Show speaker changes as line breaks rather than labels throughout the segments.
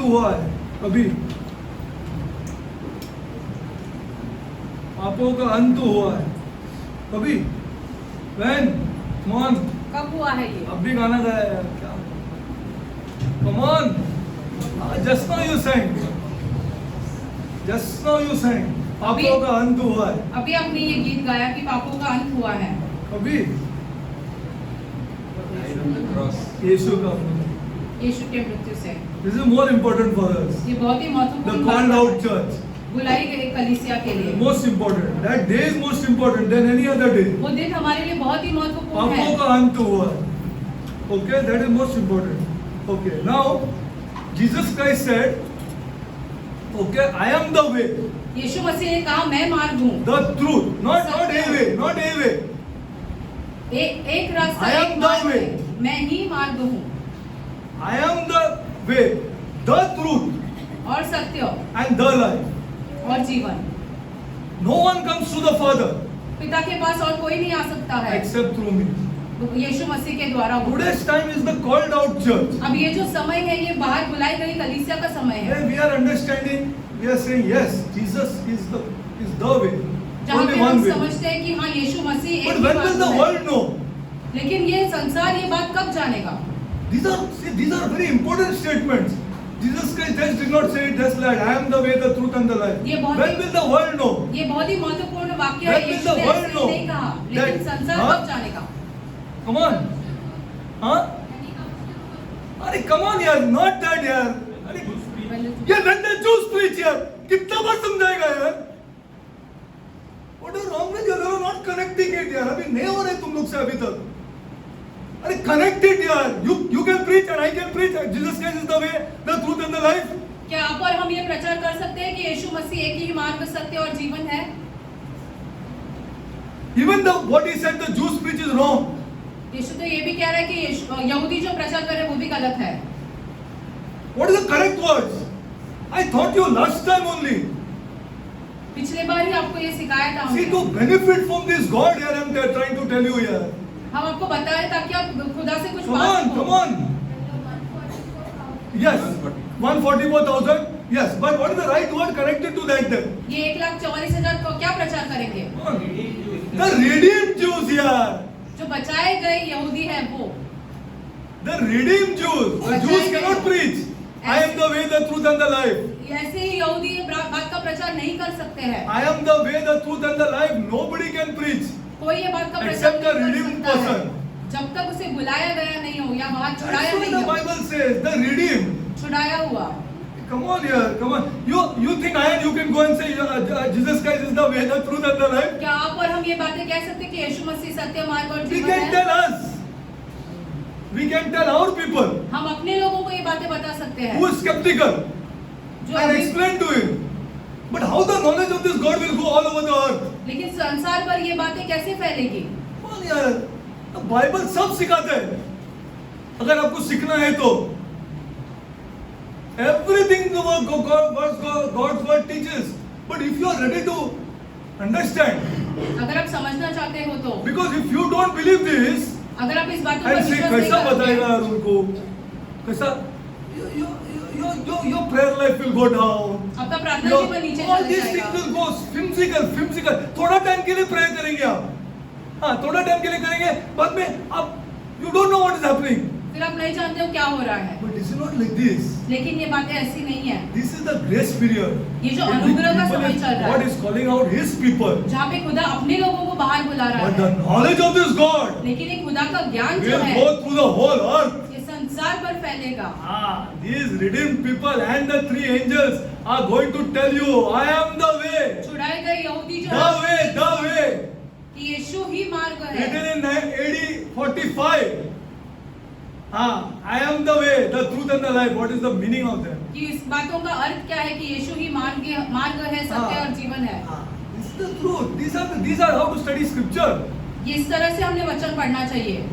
हुआ है अभी, पापों का अंत हुआ है अभी। When? Come on.
कब हुआ है ये?
अब भी गाना गाया यार, क्या? Come on. Just now you sang. Just now you sang. पापों का अंत हुआ है
अभी आपने ये गीत गाया कि पापों का अंत हुआ है
अभी। यीशु का,
यीशु के मृत्यु से।
This is more important for us.
ये बहुत ही
The
महत्वपूर्ण
called
बात
out
है।
church.
बुलाई गई कलीसिया के लिए।
Most important. That day is most important than any other day.
वो दिन हमारे लिए बहुत ही महत्वपूर्ण
पापों
है।
का अंत हुआ है. Okay, that is most important. Okay, now Jesus Christ said, okay, I am the way,
यीशु मसीह ने कहा मैं मार्ग हूँ।
the truth, not a way, not a way.
एक रास्ता,
I am
एक
the
मार्ग
way.
है। मैं ही मार्ग हूँ
I am the way, the truth,
और सत्य
and the life.
और जीवन।
No one comes to the Father
पिता के पास और कोई नहीं आ सकता है
except through me.
यीशु मसीह के द्वारा होगा।
Today's time is the called out church.
अब ये जो समय है ये बाहर बुलाई गई कलीसिया का समय है
When we are understanding, we are saying yes, Jesus is the way,
जहाँ
only
पे
one
हम
way.
समझते हैं कि हाँ यीशु मसीह एक
But
he
when will the
मार्ग है।
world know?
लेकिन ये संसार ये बात कब जानेगा?
These are very important statements. Jesus Christ just did not say it just like I am the way, the truth, and the life.
ये बहुत
When
he-
will the world know?
ये बहुत ही महत्वपूर्ण वाक्य है।
When will
यीशु
the
ने
world
ऐसे
know
नहीं कहा, लेकिन
that-
संसार
हाँ?
कब जानेगा?
Come on, huh? अरे come on यार, not that यार. अरे ये when the Jews preach यार, कितना बार समझाएगा यार? What is wrong with you? You are not connecting it यार. अभी नहीं हो रहे तुम लोग से अभी तक. अरे connect it यार. You can preach and I can preach. Jesus Christ is the way, the truth, and the life.
क्या आप और हम ये प्रचार कर सकते हैं कि यीशु मसीह एक ही मार्ग, सत्य और जीवन है?
Even what he said, the Jews preach is wrong.
यीशु तो ये भी कह रहा है कि यहूदी जो प्रचार कर रहे हैं वो भी गलत है।
What is the correct words? I thought you last time only.
पिछले बार ही आपको ये सिखाया था
See,
हमने।
to benefit from this God here, I am trying to tell you here.
हम आपको बताए ताकि आप खुदा से कुछ
Come
बात
on,
करो।
come on. Yes, 144,000. Yes, but what is the right word connected to that then?
ये 1,44,000 को क्या प्रचार करेंगे?
Come on. The redeemed Jews here.
जो बचाए गए यहूदी है वो।
The redeemed Jews. The Jews cannot preach. I am the way, the truth, and the life.
ऐसे ही यहूदी ये बात का प्रचार नहीं कर सकते हैं।
I am the way, the truth, and the life. Nobody can preach.
कोई ये बात का प्रचार
Except the
नहीं कर
redeemed
सकता है
person.
जब तक उसे बुलाया गया नहीं हो या वहां छुड़ाया
That's what
नहीं
the
हो।
Bible says. The redeemed.
छुड़ाया हुआ।
Come on here, come on. You think you can go and say Jesus Christ is the way, the truth, and the life?
क्या आप और हम ये बातें कह सकते हैं कि यीशु मसीह सत्य मार्ग और
We
जीवन
can
है?
tell us. We can tell our people
हम अपने लोगों को ये बातें बता सकते हैं
who is skeptical
जो
and
अभी-
explain to him. But how the knowledge of this God will go all over the earth?
लेकिन संसार पर ये बातें कैसे फैलेगी?
Come on यार, the Bible सब सिखाता है. अगर आपको सीखना है तो everything God's word teaches. But if you are ready to understand,
अगर आप समझना चाहते हो तो
because if you don't believe this,
अगर आप इस बात पर
and see
विश्वास नहीं
कैसा बताएगा
करते
यार उनको, कैसा your prayer life will go down.
आपका प्रार्थना
Your-
जीवन नीचे
all
चला
these things
जाएगा।
will go whimsical. थोड़ा टाइम के लिए प्रेयर करेंगे आप, हाँ थोड़ा टाइम के लिए करेंगे, बाद में आप you don't know what is happening.
फिर आप नहीं जानते हो क्या हो रहा है।
But this is not like this.
लेकिन ये बातें ऐसी नहीं है।
This is the grace period.
ये जो
In which
अनुग्रह का
people
समय
is-
चल रहा
God
है।
is calling out His people.
जहाँ पे खुदा अपने लोगों को बाहर बुला रहा
But the
है।
knowledge of this God
लेकिन ये खुदा का ज्ञान जो
will
है
go through the whole earth.
ये संसार पर फैलेगा।
These redeemed people and the three angels are going to tell you, I am the way,
छुड़ाए गए यहूदी जो
the way,
है
the way.
कि यीशु ही मार्ग
Written
है।
in AD 45. I am the way, the truth, and the life. What is the meaning of that?
कि इस बातों का अर्थ क्या है कि यीशु ही मार्ग है, सत्य और जीवन है।
This is the truth. These are how to study scripture.
ये इस तरह से हमने वचन पढ़ना चाहिए।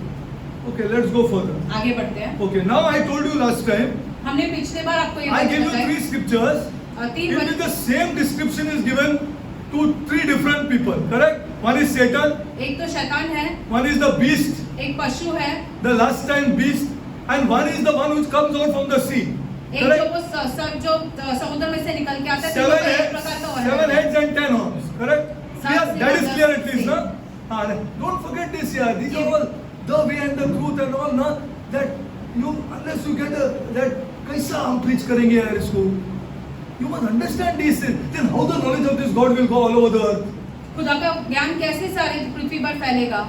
Okay, let's go further.
आगे बढ़ते हैं।
Okay, now I told you last time,
हमने पिछले बार आपको ये
I
वचन
gave you
बताए।
3 scriptures.
तीन
In which
वचन,
the same description is given to 3 different people, correct? One is Satan,
एक तो शैतान है,
one is the beast,
एक पशु है
the last time beast, and one is the one which comes out from the sea.
एक जो वो सर्प जो समुद्र में से निकल के आता है, तीनों का एक प्रकार का वर्णन
seven
है।
heads and 10 horns. Correct? Clear?
Saat
That is
siya,
clear at
dal,
least,
si.
no? Don't forget this, yeah. These are all the way and the truth and all, no? That you, unless you get that, कैसा हम preach करेंगे यार इसको? You must understand this. Then how the knowledge of this God will go all over the earth?
खुदा का ज्ञान कैसे सारी पृथ्वी पर फैलेगा?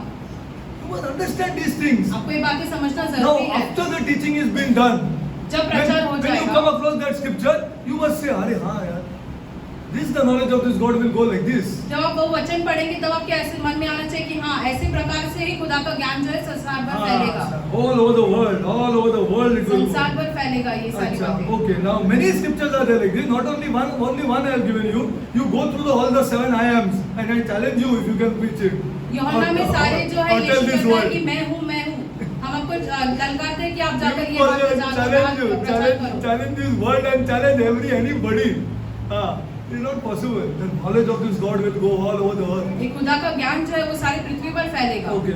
You must understand these things.
आपको ये बातें समझना
Now,
जरूरी है।
after the teaching is being done,
जब प्रचार हो
when you
जाएगा,
come across that scripture, you must say, अरे हाँ यार, this the knowledge of this God will go like this.
जब आप वो वचन पढ़ेंगे तब आपके ऐसे मन में आना चाहिए कि हाँ, ऐसे प्रकार से ही खुदा का ज्ञान जो है संसार भर फैलेगा।
All over the world it will go.
संसार भर फैलेगा ये सारी
Achha,
बातें।
okay, now many scriptures are there like this. Not only one I have given you. You go through all the 7 I ams, and I challenge you if you can preach it.
यूहन्ना में सारे जो है
Or
Yeshu
tell this
कहता है
word.
कि मैं हूँ। हम आपको ललकारते हैं कि आप जाकर ये
Challenge
बातें जानो, प्रचार करो।
challenge this word and challenge anybody. It is not possible. The knowledge of this God will go all over the earth.
ये खुदा का ज्ञान जो है वो सारी पृथ्वी पर फैलेगा।
Okay.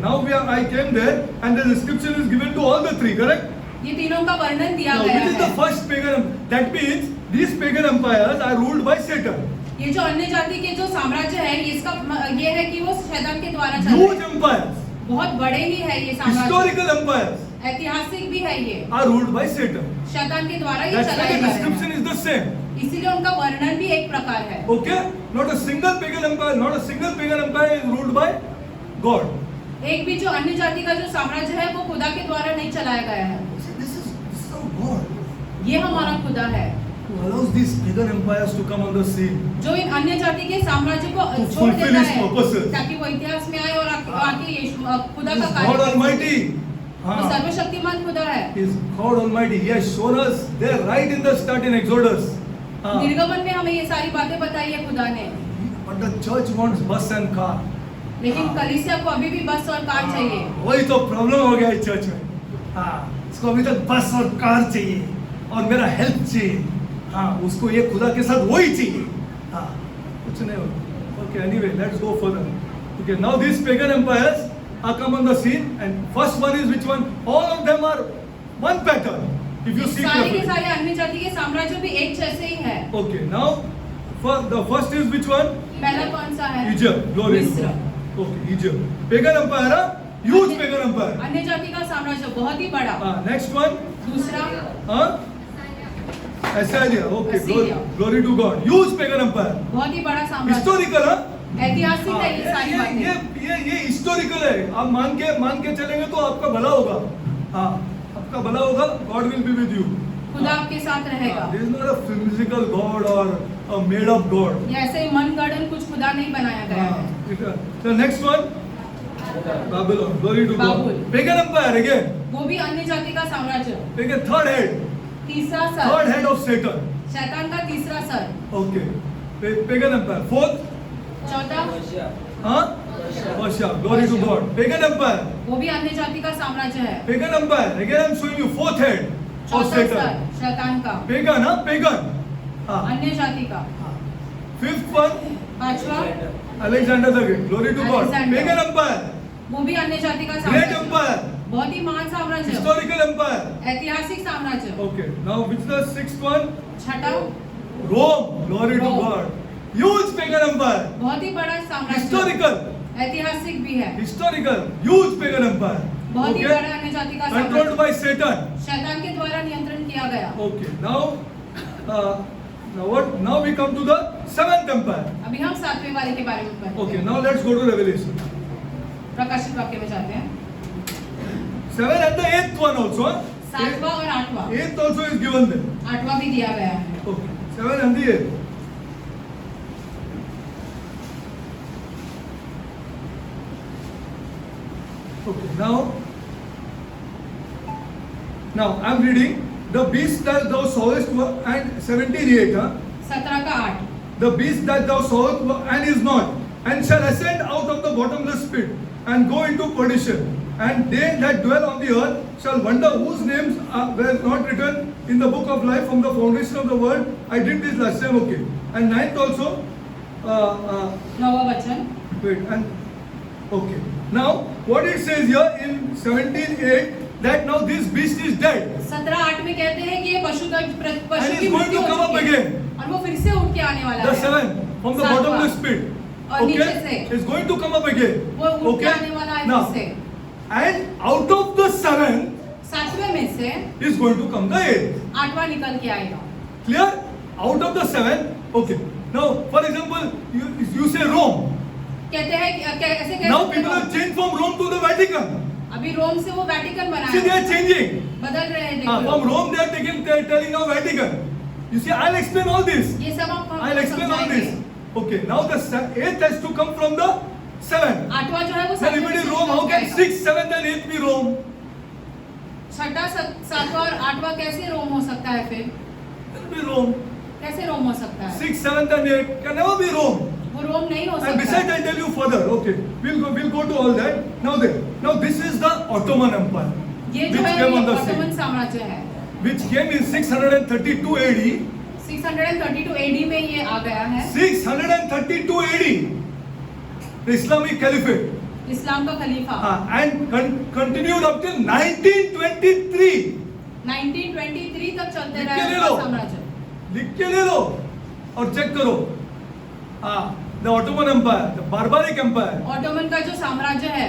Now I came there, and the description is given to all the 3. Correct?
ये तीनों का वर्णन दिया
Now,
गया
which is the
है।
first pagan? That means these pagan empires are ruled by Satan.
ये जो अन्य जाति के जो साम्राज्य है, इसका ये है कि वो शैतान के द्वारा चल
Huge
रहे हैं।
empires,
बहुत बड़े ही है ये साम्राज्य,
historical empires
ऐतिहासिक भी है ये,
are ruled by Satan.
शैतान के द्वारा ये
That's why
चलाए
the
जा रहे
description
हैं।
is the same.
इसीलिए उनका वर्णन भी एक प्रकार है।
Okay? Not a single pagan empire is ruled by God.
एक भी जो अन्य जाति का जो साम्राज्य है वो खुदा के द्वारा नहीं चलाया गया है।
This is our God
ये हमारा खुदा है
who allows these pagan empires to come on the scene.
जो इन अन्य जाति के साम्राज्य को
To
छोड़
fulfill
देता
his
है
purposes.
ताकि वो इतिहास में आए और आके यीशु खुदा
He
का
is
कार्य
God
करे।
Almighty.
वो सर्वशक्तिमान खुदा है।
He is God Almighty. He has shown us there right in the start in Exodus.
निर्गमन में हमें ये सारी बातें बताई है खुदा ने,
But the church wants bus and car.
लेकिन कलीसिया को अभी भी बस और कार चाहिए।
वही तो प्रॉब्लम हो गया इस चर्च में। इसको अभी तक बस और कार चाहिए और मेरा हेल्प चाहिए। उसको ये खुदा के साथ वही चाहिए। कुछ नहीं होगा। Okay, anyway, let's go further. Okay, now these pagan empires are come on the scene, and first one is which one? All of them are one pattern. If you see
सारे के
carefully.
सारे अन्य जाति के साम्राज्य भी एक जैसे ही है।
Okay, now the first is which one?
पहला कौन सा है?
Egypt. Glory to
मिस्र।
God. Okay, Egypt. Pagan empire, huge pagan empire.
अन्य जाति का साम्राज्य बहुत ही बड़ा।
Next one.
दूसरा
Assyria. Okay,
Assyria.
glory to God. Huge pagan empire.
बहुत ही बड़ा साम्राज्य,
Historical,
ऐतिहासिक है ये सारी बातें।
ये हिस्टोरिकल है। आप मान के चलेंगे तो आपका भला होगा। आपका भला होगा। God will be with you.
खुदा आपके साथ रहेगा।
There is not a physical God or a made up God.
ये ऐसे ही मनगढ़ंत कुछ खुदा नहीं बनाया गया है।
The next one, Babylon. Glory to God.
Babul.
Pagan empire again.
वो भी अन्य जाति का साम्राज्य।
Again, third head.
तीसरा
Third
sir,
head of Satan.
शैतान का तीसरा sir.
Okay. Pagan empire. Fourth.
चौथा
Russia. Glory to God. Pagan empire.
वो भी अन्य जाति का साम्राज्य है।
Pagan empire. Again, I'm showing you fourth head of
चौथा सर
Satan.
शैतान का,
Pagan, Pagan.
अन्य जाति का।
Fifth one,
पांचवा
Alexander the Great. Glory to God.
Alexander.
Pagan empire.
वो भी अन्य जाति का
Great
साम्राज्य,
empire.
बहुत ही महान साम्राज्य,
Historical empire.
ऐतिहासिक साम्राज्य।
Okay. Now, which is the sixth one?
छठा
Rome. Glory to
Rome.
God. Huge pagan empire.
बहुत ही बड़ा साम्राज्य,
Historical.
ऐतिहासिक भी है,
Historical. Huge pagan empire.
बहुत ही
Okay.
बड़ा अन्य जाति का
Controlled
साम्राज्य,
by Satan.
शैतान के द्वारा नियंत्रण किया गया।
Okay. Now what? Now we come to the seventh empire.
अभी हम सातवें वाले के बारे में पढ़ते
Okay.
हैं।
Now let's go to Revelation.
प्रकाशित वाक्य में जाते हैं।
7 and the 8th one also. Huh?
सातवां और आठवां,
8th also is given there.
आठवां भी दिया गया है।
Okay. 7 and the 8th. Okay. Now I'm reading the beast that thou sawest and 17:8.
17 का 8,
The beast that thou sawest and is not, and shall ascend out of the bottomless pit and go into perdition. And they that dwell on the earth shall wonder whose names were not written in the book of life from the foundation of the world. I did this last time, okay. And 9th also.
नौवां वचन।
Wait, and okay. Now what it says here in 17:8, that now this beast is dead
17:8 में कहते हैं कि ये पशु
and
की
is going
मृत्यु
to
हो
come up
चुकी है
again.
और वो फिर से उठ के आने वाला
The
है।
7 from the
सातवां।
bottomless pit.
और नीचे से
Okay, is going to come up again.
वो उठ के
Okay,
आने वाला है
now
फिर से।
and out of the 7
7वें में से
is going to come the 8.
8वां निकल के आएगा।
Clear? Out of the 7. Okay. Now, for example, you say Rome.
कहते हैं ऐसे कहते
Now
हैं
people have changed from Rome to the Vatican.
अभी रोम से वो वेटिकन बना
See, they are
है,
changing.
बदल रहे हैं
From
देखो।
Rome they are taking, they are telling now Vatican. You see, I'll explain all this.
ये सब आप
I'll explain all
समझाएंगे।
this. Okay. Now the 8th has to come from the 7.
8वां जो है वो
Then if it is Rome, how can 6, 7 and 8 be Rome?
छठा 7वां और 8वां कैसे रोम हो सकता है फिर?
It will be Rome.
कैसे रोम हो सकता है?
6, 7 and 8 can never be Rome.
वो रोम नहीं हो
And
सकता।
besides, I'll tell you further. Okay, we'll go to all that. Now this is the Ottoman Empire,
ये
which
जो है
came
ये
on the
ऑटोमन
scene,
साम्राज्य है।
which came in 632 AD.
632 AD में ये आ गया है।
632 AD, the Islamic Caliphate,
इस्लाम का खलीफा।
and continued up till 1923.
1923 तक चलते
लिख
रहे
के ले
वो
लो।
साम्राज्य।
लिख के ले लो और चेक करो. The Ottoman Empire, the barbaric empire,
Ottoman का जो साम्राज्य है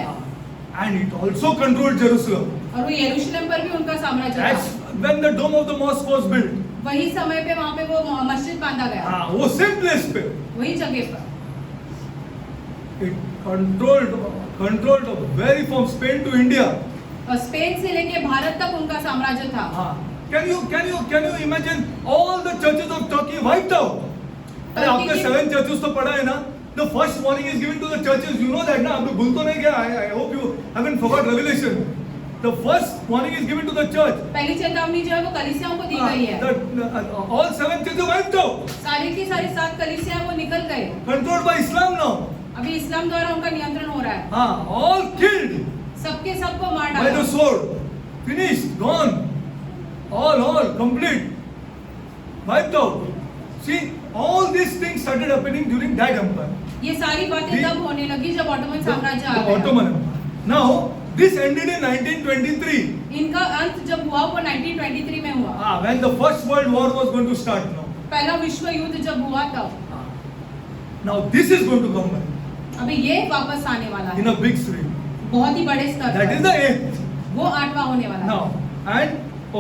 and it also controlled Jerusalem.
और वो यरूशलेम पर भी उनका साम्राज्य
That's
था।
when the dome of the mosque was built.
वही समय पे वहाँ पे वो मस्जिद बांधा गया,
वो same place पे.
वही जगह पर।
It controlled very from Spain to India.
और स्पेन से लेके भारत तक उनका साम्राज्य था।
Can you imagine all the churches of Turkey wiped out? अरे आपने 7 churches तो पढ़ा है ना? The first warning is given to the churches. You know that ना? आपने भूल तो नहीं गया? I hope you haven't forgot Revelation. The first warning is given to the church.
पहली चेतावनी जो है वो कलीसियाओं को दी गई है।
All 7 churches wiped out.
सारी की सारी 7 कलीसियां वो निकल गए।
Controlled by Islam now.
अभी इस्लाम द्वारा उनका नियंत्रण हो रहा है।
All killed
सबके सबको मार
by the
डाला।
sword. Finished, gone. All complete. Wiped out. See, all these things started happening during that empire.
ये सारी बातें
The-
तब होने लगी जब ऑटोमन साम्राज्य आ
The
गया।
Ottoman Empire. Now, this ended in 1923.
इनका अंत जब हुआ वो 1923 में हुआ।
When the First World War was going to start now.
पहला विश्व युद्ध जब हुआ तब।
Now this is going to come back
अभी ये वापस आने वाला
in
है
a big scale.
बहुत ही बड़े स्तर
That is
पर।
the 8th.
वो 8वां होने वाला है।
Now, and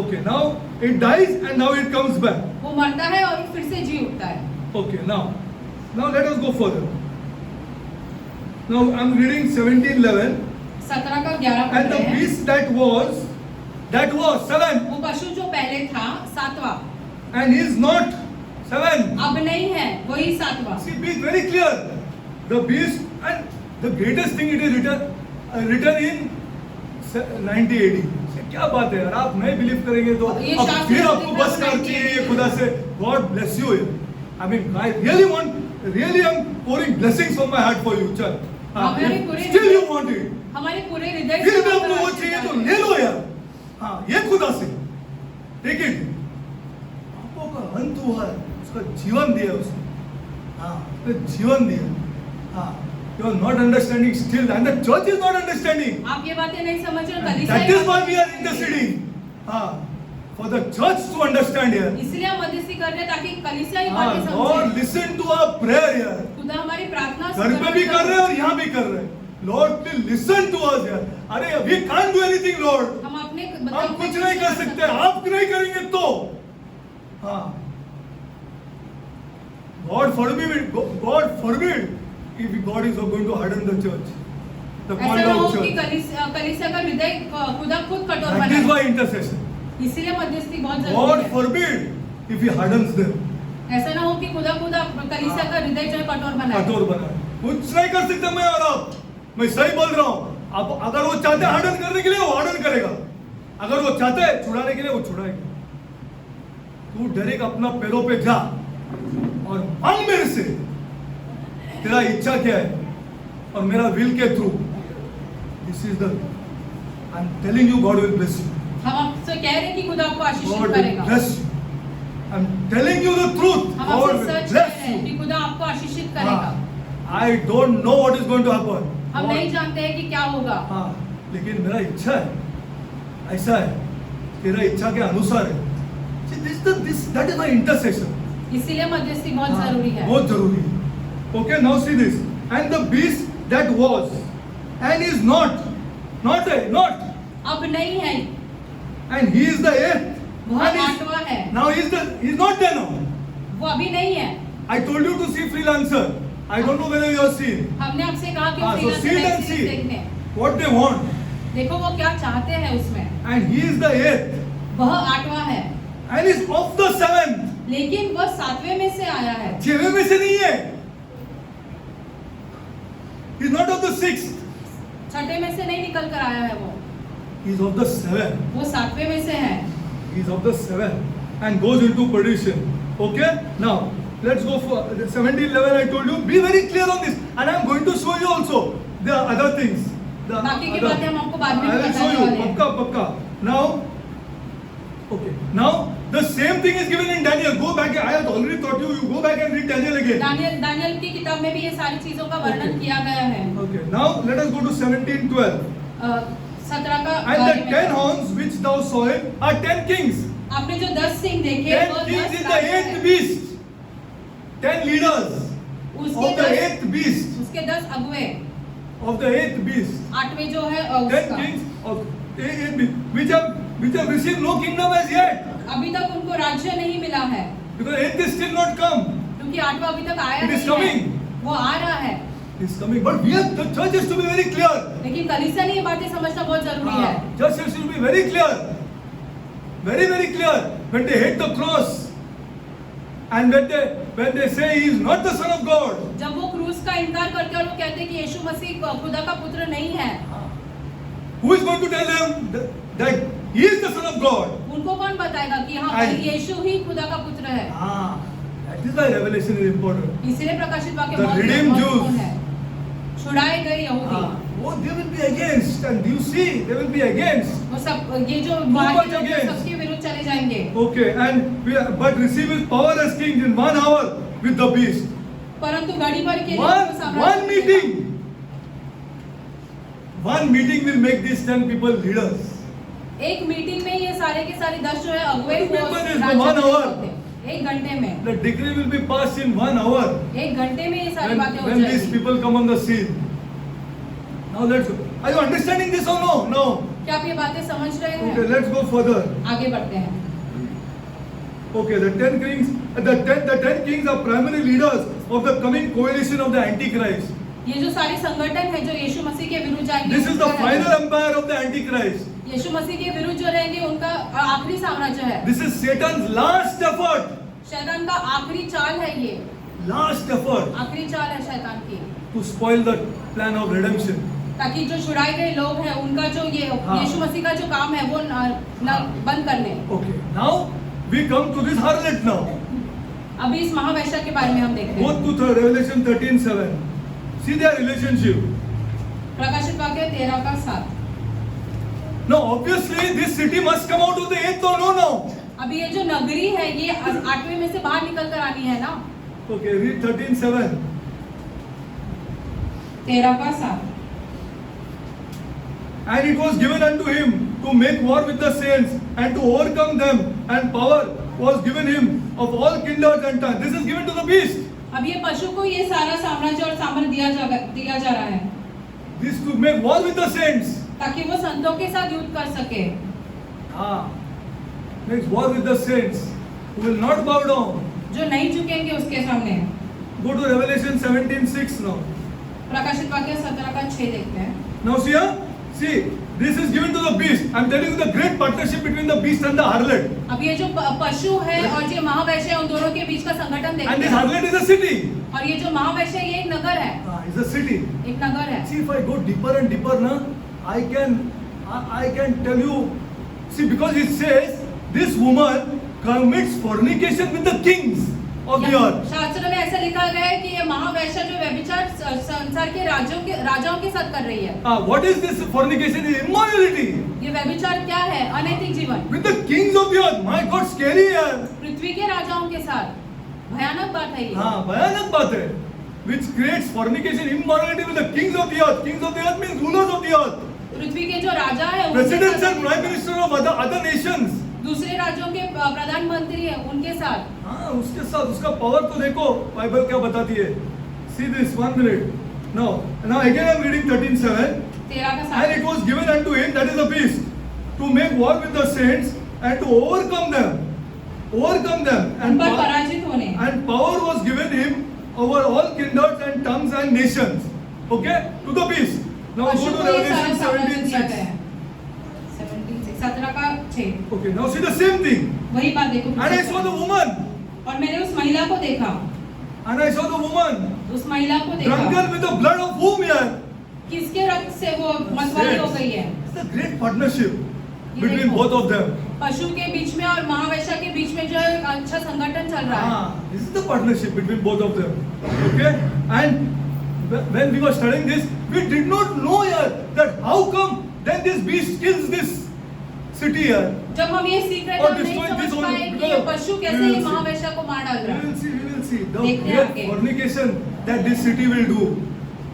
okay, now it dies and now it comes back.
वो मरता है और फिर से जी उठता है।
Okay, now let us go further. Now I'm reading 17:11,
17 का 11 पढ़
and the
रहे हैं।
beast that was 7
वो पशु जो पहले था 7वां,
and is not 7.
अब नहीं है, वही 7वां।
See, be very clear. The beast, and the greatest thing it is written in 90 AD. क्या बात है यार, आप नहीं बिलीव करेंगे तो
ये
अब
शास्त्र
फिर
में
आपको
लिखा
बस
है
कर
90
चाहिए खुदा से. God bless you. I mean, I really am pouring blessings from my heart for you. चल.
हमारे पूरे
Still you want it.
हमारे पूरे हृदय
फिर
से
भी आपको वो
आशीर्वाद
चाहिए तो
है।
ले लो यार. ये खुदा से. Take it. आपको का अंत हुआ है, उसका जीवन दिया उसने. उसने जीवन दिया. You are not understanding still, and the church is not understanding.
आप ये बातें नहीं समझ रहे,
And
कलीसिया
that is why we are interceding. For the church to understand here.
इसलिए हम मध्यस्थी कर रहे हैं ताकि कलीसिया ये बातें
Lord,
समझे।
listen to our prayer here.
खुदा हमारी प्रार्थना
घर पे भी कर रहे हैं और यहाँ भी कर रहे हैं. Lord, please listen to us here. अरे we can't do anything, Lord.
हम अपने
हम कुछ नहीं कर सकते. आप नहीं करेंगे तो. God forbid if God is going to harden the church. The
ऐसा
point
ना हो
of
कि
church.
कलीसिया का हृदय खुदा खुद कठोर
That is
बनाए।
why intercession.
इसीलिए मध्यस्थी बहुत जरूरी
God
है।
forbid if he hardens them.
ऐसा ना हो कि खुदा कलीसिया का हृदय जो है कठोर बनाए।
कठोर बनाए. कुछ नहीं कर सकते मैं और आप. मैं सही बोल रहा हूँ. अब अगर वो चाहते हैं हार्डन करने के लिए वो हार्डन करेगा. अगर वो चाहते हैं छुड़ाने के लिए वो छुड़ाएगा. तू डायरेक्ट अपना पैरों पे जा और मांग मेरे से तेरा इच्छा क्या है और मेरा विल के through. This is the I am telling you God will bless you.
हम आपसे कह रहे हैं कि खुदा आपको आशीषित
God will
करेगा।
bless you. I'm telling you the truth.
हम
God
आपसे
will
सच कह
bless
रहे हैं
you.
कि खुदा आपको आशीषित करेगा।
I don't know what is going to happen.
हम नहीं जानते हैं कि क्या होगा,
हाँ, लेकिन मेरा इच्छा है ऐसा है, तेरा इच्छा के अनुसार है. See, that is my intercession.
इसीलिए मध्यस्थी बहुत जरूरी है.
बहुत जरूरी है. Okay, now see this. And the beast that was and is not.
अब नहीं है.
And he is the eighth.
वह
And is-
आठवां है.
Now he's not there now.
वो अभी नहीं है.
I told you to see Freelancer. I don't know whether you have seen.
हमने आपसे कहा कि
So
freelancer
see it
web
and
series देखने.
see what they want.
देखो वो क्या चाहते हैं उसमें.
And he is the eighth.
वह आठवां है.
And is of the seventh.
लेकिन वह सातवें में से आया है.
6वें में से नहीं है. He is not of the sixth.
छठे में से नहीं निकल कर आया है वो.
He is of the seventh.
वो सातवें में से है.
He is of the seventh and goes into perdition. Okay? Now, let's go for the 17 level. I told you, be very clear on this. And I'm going to show you also the other things. The
बाकी की
other-
बातें हम आपको बाद में
I will show
बताने
you.
वाले हैं.
Pakka. Now, okay. Now, the same thing is given in Daniel. Go back. I have already taught you. You go back and read Daniel again.
Daniel की किताब में भी ये सारी चीजों का वर्णन
Okay.
किया गया है.
Okay. Now, let us go to 17:12.
17 का
And the 10 horns which thou sawest are 10 kings.
आपने जो 10 सिंह देखे
10
वो
kings
10
is the
Raja
8th
हैं.
beast. 10 leaders
उसके
of the
10
8th beast.
उसके 10 अगुए.
Of the 8th beast.
आठवें जो है
10
उसका.
kings of 8th beast. Which have received no kingdom as yet.
अभी तक उनको राज्य नहीं मिला है.
Because 8th is still not come.
क्योंकि आठवां अभी तक आया
It is
नहीं
coming.
है. वो आ रहा है.
It's coming. But we have, the church has to be very clear.
लेकिन कलीसिया ने ये बातें समझना बहुत जरूरी है.
Church has to be very clear. Very, very clear. When they hate the cross. And when they say he is not the son of God.
जब वो क्रूस का इनकार करते हैं और वो कहते हैं कि यीशु मसीह खुदा का पुत्र नहीं है.
Who is going to tell them that he is the son of God?
उनको कौन बताएगा कि हाँ
And-
यीशु ही खुदा का पुत्र है.
That is why revelation is important.
इसीलिए प्रकाशित वाक्य
The
बहुत
redeemed
महत्वपूर्ण
Jews.
है. छुड़ाए गए यहूदी.
Oh, they will be against. And you see, they will be against.
वो सब ये जो
much
बाकी लोग हैं,
against.
सबके विरुद्ध चले जाएंगे.
Okay, but receive his power as king in 1 hour with the beast.
परंतु घड़ी भर के लिए
One,
उनको साम्राज्य
one
मिलेगा.
meeting. One meeting will make these 10 people leaders.
एक मीटिंग में ये सारे के सारे 10 जो है अगुवे
One
को
paper is
राज्य
1
में
hour.
होते. एक घंटे में.
The decree will be passed in 1 hour
एक घंटे में ये सारी बातें हो
when these
जाएंगी.
people come on the scene. Now let's go. Are you understanding this or no? No.
क्या आप ये बातें समझ रहे
Okay,
हैं?
let's go further.
आगे बढ़ते हैं.
Okay, the 10 kings are primary leaders of the coming coalition of the Antichrist.
ये जो सारे संगठन है जो यीशु मसीह के विरुद्ध जाएंगे.
This is the
उनका
final
है.
empire of the Antichrist.
यीशु मसीह के विरुद्ध जो रहेंगे उनका आखिरी साम्राज्य है.
This is Satan's last effort.
शैतान का आखिरी चाल है ये.
Last effort
आखिरी चाल है शैतान की.
to spoil the plan of redemption.
ताकि जो छुड़ाए गए लोग हैं उनका जो ये
हाँ.
यीशु मसीह का जो काम है वो बंद करने.
Okay, now we come to this harlot now.
अभी इस महावैश्य के बारे में हम देखते
Go
हैं.
to Revelation 13:7. See their relationship.
प्रकाशित वाक्य 13 का 7.
Now, obviously, this city must come out of the 8th or no now.
अभी ये जो नगरी है ये 8वें में से बाहर निकल कर आनी है ना.
Okay, read 13:7.
13 का 7.
And it was given unto him to make war with the saints and to overcome them, and power was given him of all kindreds and tongues. This is given to the beast.
अब ये पशु को ये सारा साम्राज्य और सामर्थ दिया जा रहा है
This to make war with the saints.
ताकि वो संतों के साथ युद्ध कर सके.
Makes war with the saints who will not bow down.
जो नहीं झुकेंगे उसके सामने.
Go to Revelation 17:6 now.
प्रकाशित वाक्य 17 का 6 देखते हैं.
Now see here, see this is given to the beast. I'm telling you the great partnership between the beast and the harlot.
अब ये जो पशु है और जो महावैश्य है उन दोनों के बीच का संगठन
And
देखते
this
हैं.
harlot is a city.
और ये जो महावैश्य है ये एक नगर है.
It's a city.
एक नगर है.
See, if I go deeper and deeper, na, I can tell you. See, because it says this woman commits fornication with the kings of the earth.
शास्त्र में ऐसा लिखा गया है कि ये महावैश्य जो व्यभिचार संसार के राजाओं के साथ कर रही है.
What is this fornication? Is immorality
ये व्यभिचार क्या है? अनैतिक जीवन.
with the kings of the earth. My God, scary यार.
पृथ्वी के राजाओं के साथ भयानक बात है ये.
भयानक बात है. Which creates fornication, immorality with the kings of the earth. Kings of the earth means rulers of the earth.
पृथ्वी के जो राजा है उनके
presidents
साथ-
and prime minister of other nations.
दूसरे राज्यों के प्रधानमंत्री है उनके साथ
हाँ, उसके साथ उसका पावर तो देखो बाइबल क्या बताती है. See this, 1 minute. Now again I'm reading 13:7.
13 का
And it
7
was given unto him, that is the beast, to make war with the saints and to overcome them.
उन पर पराजित होने
And power was given him over all kindreds and tongues and nations. Okay? To the beast. Now go
पशु
to
को ये सारा
Revelation
साम्राज्य दिया
17:6.
गया है 17 का 6
Okay, now see the same thing.
वही बात देखो
And I saw the woman.
और मैंने उस महिला को देखा
And I saw the woman
उस महिला को देखा
drunken with the blood of whom here?
किसके रक्त से वो मतवाली हो गई है
It's a great partnership
ये
between
देखो।
both of them.
पशु के बीच में और महावैश्य के बीच में जो एक अच्छा संगठन चल रहा है
This is the partnership between both of them. Okay? And when we were studying this, we did not know here that how come then this beast kills this city here.
जब हम ये सीख रहे थे
और
हम नहीं
destroy this
समझ
only
पाए कि
because
ये पशु
we
कैसे
will
ये
see.
महावैश्य को मार डाल
We
रहा है
will see the
देखते हैं
great
आगे।
fornication that this city will do.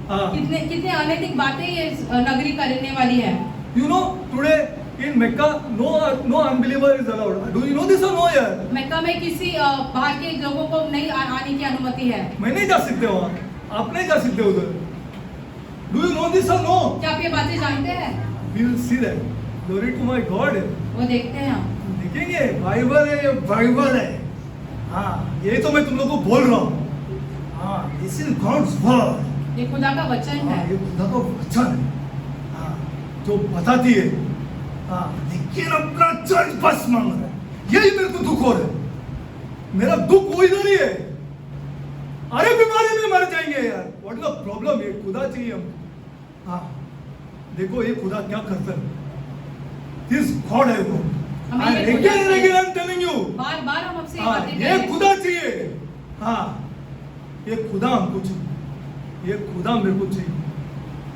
कितने कितने अनैतिक बातें ये नगरी करने वाली है
You know, today in Mecca, no unbeliever is allowed. Do you know this or no here?
मक्का में किसी बाहर के लोगों को नहीं आने की अनुमति है
मैं नहीं जा सकते वहाँ. आप नहीं जा सकते उधर. Do you know this or no?
क्या आप ये बातें जानते हैं
We will see that. Glory to my God.
वो देखते हैं हम
देखेंगे बाइबल है, ये बाइबल है. हाँ, ये तो मैं तुम लोग को बोल रहा हूँ. हाँ, this is God's word.
ये खुदा का वचन
हाँ,
है
ये खुदा का वचन है. हाँ, जो बताती है. हाँ, लेकिन अपना चर्च बस मांग रहा है. यही मेरे को दुख हो रहा है. मेरा दुख वो इधर ही है. अरे बीमारी में मर जाएंगे यार. What is the problem? ये खुदा चाहिए हमको. हाँ, देखो ये खुदा क्या करता है. This God है वो.
हमें
And
ये
again
खुदा
and
चाहिए।
again I'm telling you.
बार बार हम आपसे ये
हाँ,
बातें
ये
करें
खुदा चाहिए. हाँ, ये खुदा हमको चाहिए. ये खुदा मेरे को चाहिए.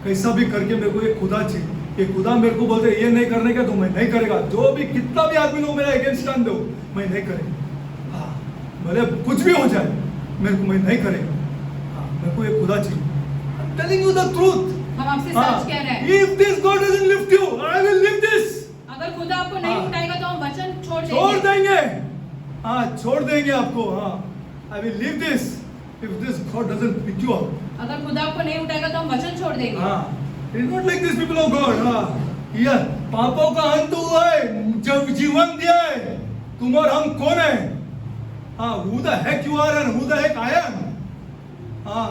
कैसा भी करके मेरे को ये खुदा चाहिए. ये खुदा मेरे को बोलते ये नहीं करने का तो मैं नहीं करेगा. जो भी कितना भी आदमी लोग मेरा अगेंस्ट स्टैंड दो, मैं नहीं करेगा. हाँ, भले कुछ भी हो जाए, मेरे को मैं नहीं करेगा. हाँ, मेरे को ये खुदा चाहिए. I'm telling you the truth.
हम आपसे
हाँ,
सच कह रहे हैं
if this God doesn't lift you, I will lift this.
अगर खुदा आपको नहीं
हाँ।
उठाएगा तो हम वचन छोड़
छोड़
देंगे
देंगे. हाँ, छोड़ देंगे आपको. हाँ, I will leave this if this God doesn't pick you up.
अगर खुदा आपको नहीं उठाएगा तो हम वचन छोड़ देंगे
हाँ, it's not like this people of God. हाँ, यार पापों का अंत हुआ है, जब जीवन दिया है. तुम और हम कौन है? हाँ, who the heck you are and who the heck I am? हाँ,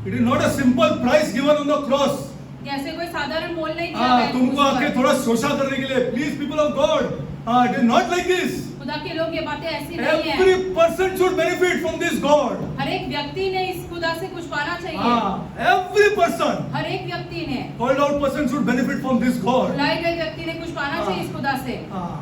it is not a simple price given on the cross.
कैसे कोई साधारण मोल नहीं दिया
हाँ,
गया
तुमको
क्रूस
आके
पर।
थोड़ा शोषा करने के लिए. Please people of God. हाँ, it is not like this.
खुदा के लोग ये बातें ऐसी नहीं है
Every person should benefit from this God.
हर एक व्यक्ति ने इस खुदा से कुछ पाना चाहिए
हाँ, every person,
हर एक व्यक्ति ने
called out person should benefit from this God.
बुलाए गए व्यक्ति ने कुछ पाना
हाँ।
चाहिए इस खुदा से
Ah,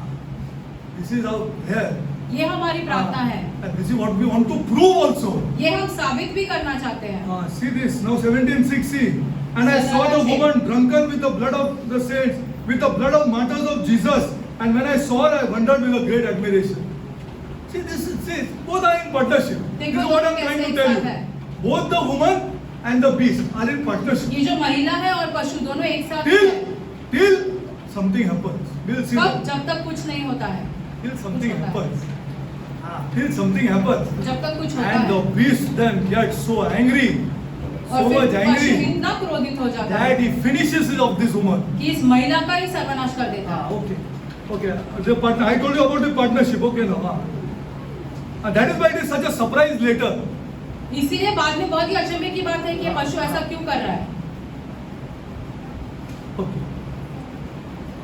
this is our prayer.
ये हमारी प्रार्थना है
And this is what we want to prove also.
ये हम साबित भी करना चाहते हैं
See this, now 17:6. And I saw the woman drunken with the blood of the saints, with the blood of martyrs of Jesus. And when I saw her, I wondered with a great admiration. See, both are in partnership. This
देखो
is what I'm
दोनों
trying to
कैसे
tell
एक साथ
you.
है।
Both the woman and the beast are in partnership.
ये जो महिला है और पशु दोनों एक साथ
Till
हैं।
something happens. We'll see
कब
that.
जब तक कुछ नहीं होता है
Till something
होता है।
happens. Till something happens.
जब तक कुछ होता
And the
है
beast then gets so angry,
और
so
फिर
much
पशु
angry,
इतना क्रोधित हो जाता है
that he finishes it of this woman.
कि इस महिला का ही सर्वनाश कर देता है
Okay. Okay. The partner, I told you about the partnership. Okay, now. That is why it is such a surprise later.
इसीलिए बाद में बहुत ही अचंभे की बात है कि ये पशु ऐसा क्यों कर रहा है
Okay.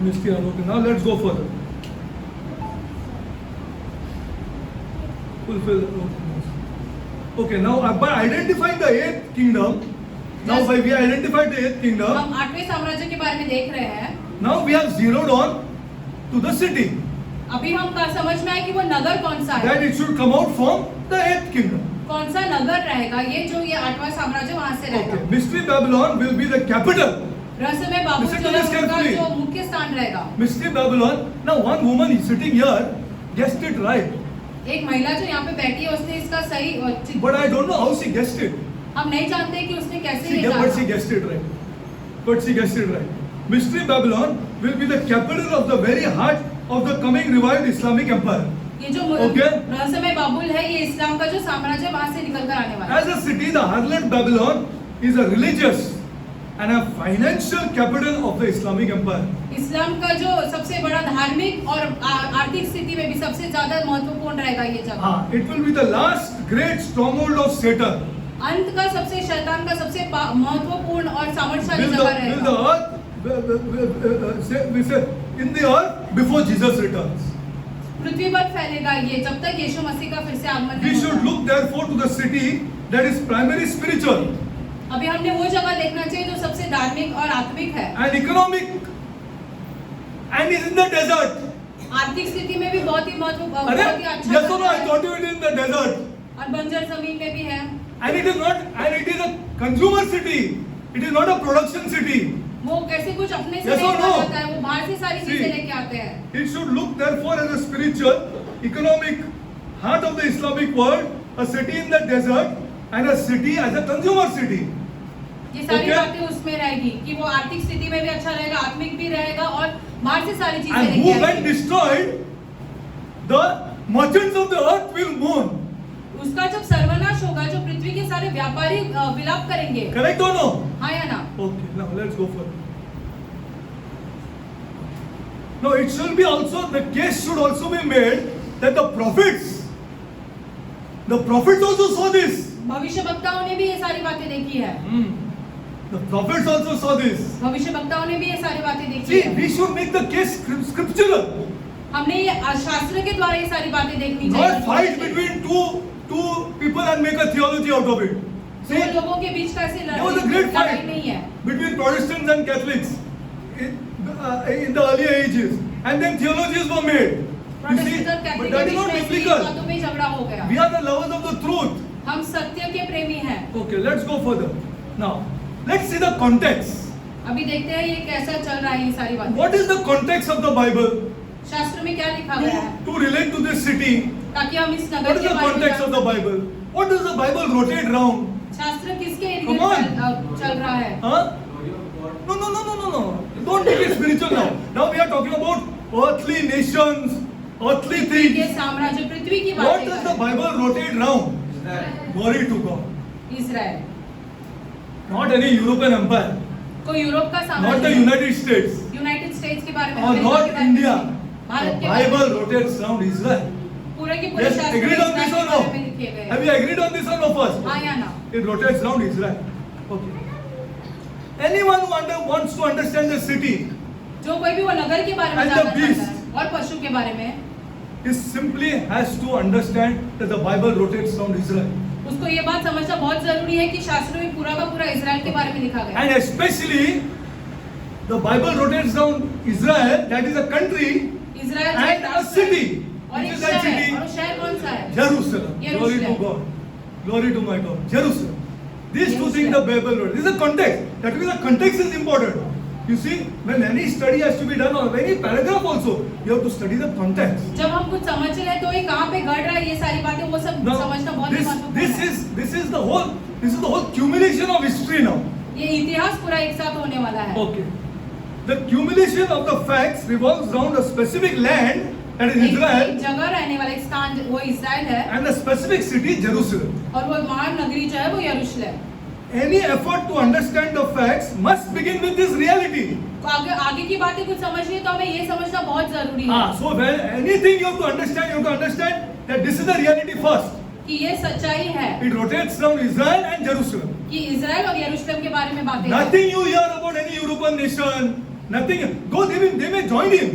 Mr. Okay. Now let's go further. Fulfill. Okay. Now, by identifying the eighth kingdom, now
Just-
by we identified the eighth kingdom.
हम 8वें साम्राज्य के बारे में देख रहे हैं
Now we have zeroed on to the city.
अभी हम का समझ में आए कि वो नगर कौन सा है
That it should come out from the eighth kingdom.
कौन सा नगर रहेगा ये जो ये 8वां साम्राज्य वहां से रहेगा
Okay. Mystery Babylon will be the capital.
रहस्यमय बाबू
Listen
जो
to
है
this
उनका
carefully.
जो मुख्य स्थान रहेगा
Mystery Babylon. Now one woman is sitting here guessed it right.
एक महिला जो यहाँ पे बैठी है उसने इसका सही
But I don't know how she guessed it.
हम नहीं जानते कि उसने कैसे ये
But she
जाना
guessed it right. But she guessed it right. Mystery Babylon will be the capital of the very heart of the coming revived Islamic empire.
ये जो
Okay.
रहस्यमय बाबुल है, ये इस्लाम का जो साम्राज्य वहां से निकल कर आने वाला है।
As a city, the harlot Babylon is a religious and a financial capital of the Islamic empire.
इस्लाम का जो सबसे बड़ा धार्मिक और आर्थिक स्थिति में भी सबसे ज्यादा महत्वपूर्ण रहेगा ये जगह।
It will be the last great stronghold of Satan.
अंत का सबसे शैतान का सबसे महत्वपूर्ण और सामर्थ्यशाली
Will
जगह
the
रहेगा।
earth, we say, in the earth before Jesus returns.
पृथ्वी पर फैलेगा ये जब तक यीशु मसीह का फिर से आगमन
We
नहीं
should
होगा।
look therefore to the city that is primarily spiritual
अभी हमने वो जगह देखना चाहिए जो सबसे धार्मिक और आत्मिक है,
and economic and is in the desert.
आर्थिक स्थिति में भी बहुत ही महत्वपूर्ण,
अरे,
बहुत ही अच्छा
yes or no? I
है,
thought it is in the desert.
और बंजर जमीन में भी है।
And it is not, and it is a consumer city. It is not a production city.
वो कैसे कुछ अपने से
Yes
नहीं
or no?
बनाता है, वो बाहर से सारी
See.
चीजें लेके आते हैं।
It should look therefore as a spiritual, economic heart of the Islamic world, a city in the desert, and a city as a consumer city.
ये सारी
Okay.
बातें उसमें रहेगी कि वो आर्थिक स्थिति में भी अच्छा रहेगा, आत्मिक भी रहेगा और बाहर से सारी चीजें
And
लेके
who, when
आएगी।
destroyed, the merchants of the earth will mourn.
उसका जब सर्वनाश होगा, जो पृथ्वी के सारे व्यापारी विलाप करेंगे।
Correct or no?
हाँ या ना?
Okay, now let's go further. Now it should be also, the case should also be made that the prophets also saw this.
भविष्यवक्ताओं ने भी ये सारी बातें देखी है।
The prophets also saw this.
भविष्यवक्ताओं ने भी ये सारी बातें देखी
See,
है।
we should make the case scriptural.
हमने ये शास्त्र के द्वारा ये सारी बातें देखनी
Not
चाहिए।
fight between two people and make a theology out of it. See,
दो लोगों के बीच का ऐसे
there was a great
लड़ाई
fight
नहीं है।
between Protestants and Catholics in the earlier ages, and then theologies were made. You see,
Protestant और
but
Catholic
that
के
is not
बीच में ऐसी
biblical.
बातों में झगड़ा हो गया।
We are the lovers of the truth.
हम सत्य के प्रेमी हैं।
Okay, let's go further. Now, let's see the context.
अभी देखते हैं ये कैसा चल रहा है ये सारी बातें।
What is the context of the Bible
शास्त्र में क्या लिखा गया है
to relate to this city?
ताकि हम इस
What
नगर
is
के
the
बारे में
context of the
जान
Bible? What does the Bible rotate round?
शास्त्र किसके इर्द
Come on.
गिर्द चल रहा है।
Huh? No. Don't make it spiritual now. Now we are talking about earthly nations, earthly
पृथ्वी के
things.
साम्राज्य पृथ्वी की
What
बातें
does
कर
the
रहे
Bible rotate round? Glory to God.
हैं। Israel,
Not any European empire.
कोई यूरोप का
Not the
साम्राज्य,
United States.
यूनाइटेड स्टेट्स के बारे में,
Or
अमेरिका
not
के बारे में
India.
नहीं। भारत
The
के बारे में
Bible rotates round Israel.
पूरे के पूरे
Yes,
शास्त्र
agreed on this or
Israel
no?
के बारे में लिखे गए
Have
हैं।
you agreed on this or no first?
हाँ या ना?
It rotates round Israel. Okay. Anyone who wants to understand the city
जो कोई भी वो नगर के बारे में
And the
जानना चाहता
beast.
है और पशु के बारे में,
is simply has to understand that the Bible rotates round Israel.
उसको ये बात समझना बहुत जरूरी है कि शास्त्र में पूरा का पूरा इजराइल के बारे में लिखा गया है।
And especially the Bible rotates round Israel, that is a country,
Israel
and
जो
a
राष्ट्र है,
city.
और
Which
एक
is that
शहर है,
city?
और शहर कौन सा है?
Jerusalem. Glory to
Jerusalem.
God. Glory to my God. Jerusalem. These two things the Bible wrote. This is the context. That means the context is important. You see, when any study has to be done or any paragraph also, you have to study the context.
जब हम कुछ समझ रहे हैं तो ये कहाँ पे घट रहा है ये सारी बातें वो सब
Now,
समझना बहुत ही महत्वपूर्ण है।
this is the whole accumulation of history now.
ये इतिहास पूरा एक साथ होने वाला है।
Okay. The accumulation of the facts revolves around a specific land, that is
एक
Israel,
जगह रहने वाला एक स्थान वो इजराइल है
and a specific city, Jerusalem.
और वो महान नगरी जो है वो यरूशलेम।
Any effort to understand the facts must begin with this reality.
तो आगे की बातें कुछ समझनी है तो हमें ये समझना बहुत जरूरी है
So when anything you have to understand that this is the reality first.
कि ये सच्चाई है
It rotates around Israel and Jerusalem.
कि इजराइल और यरूशलेम के बारे में बातें हैं।
Nothing you hear about any European nation, nothing. Though they may join him,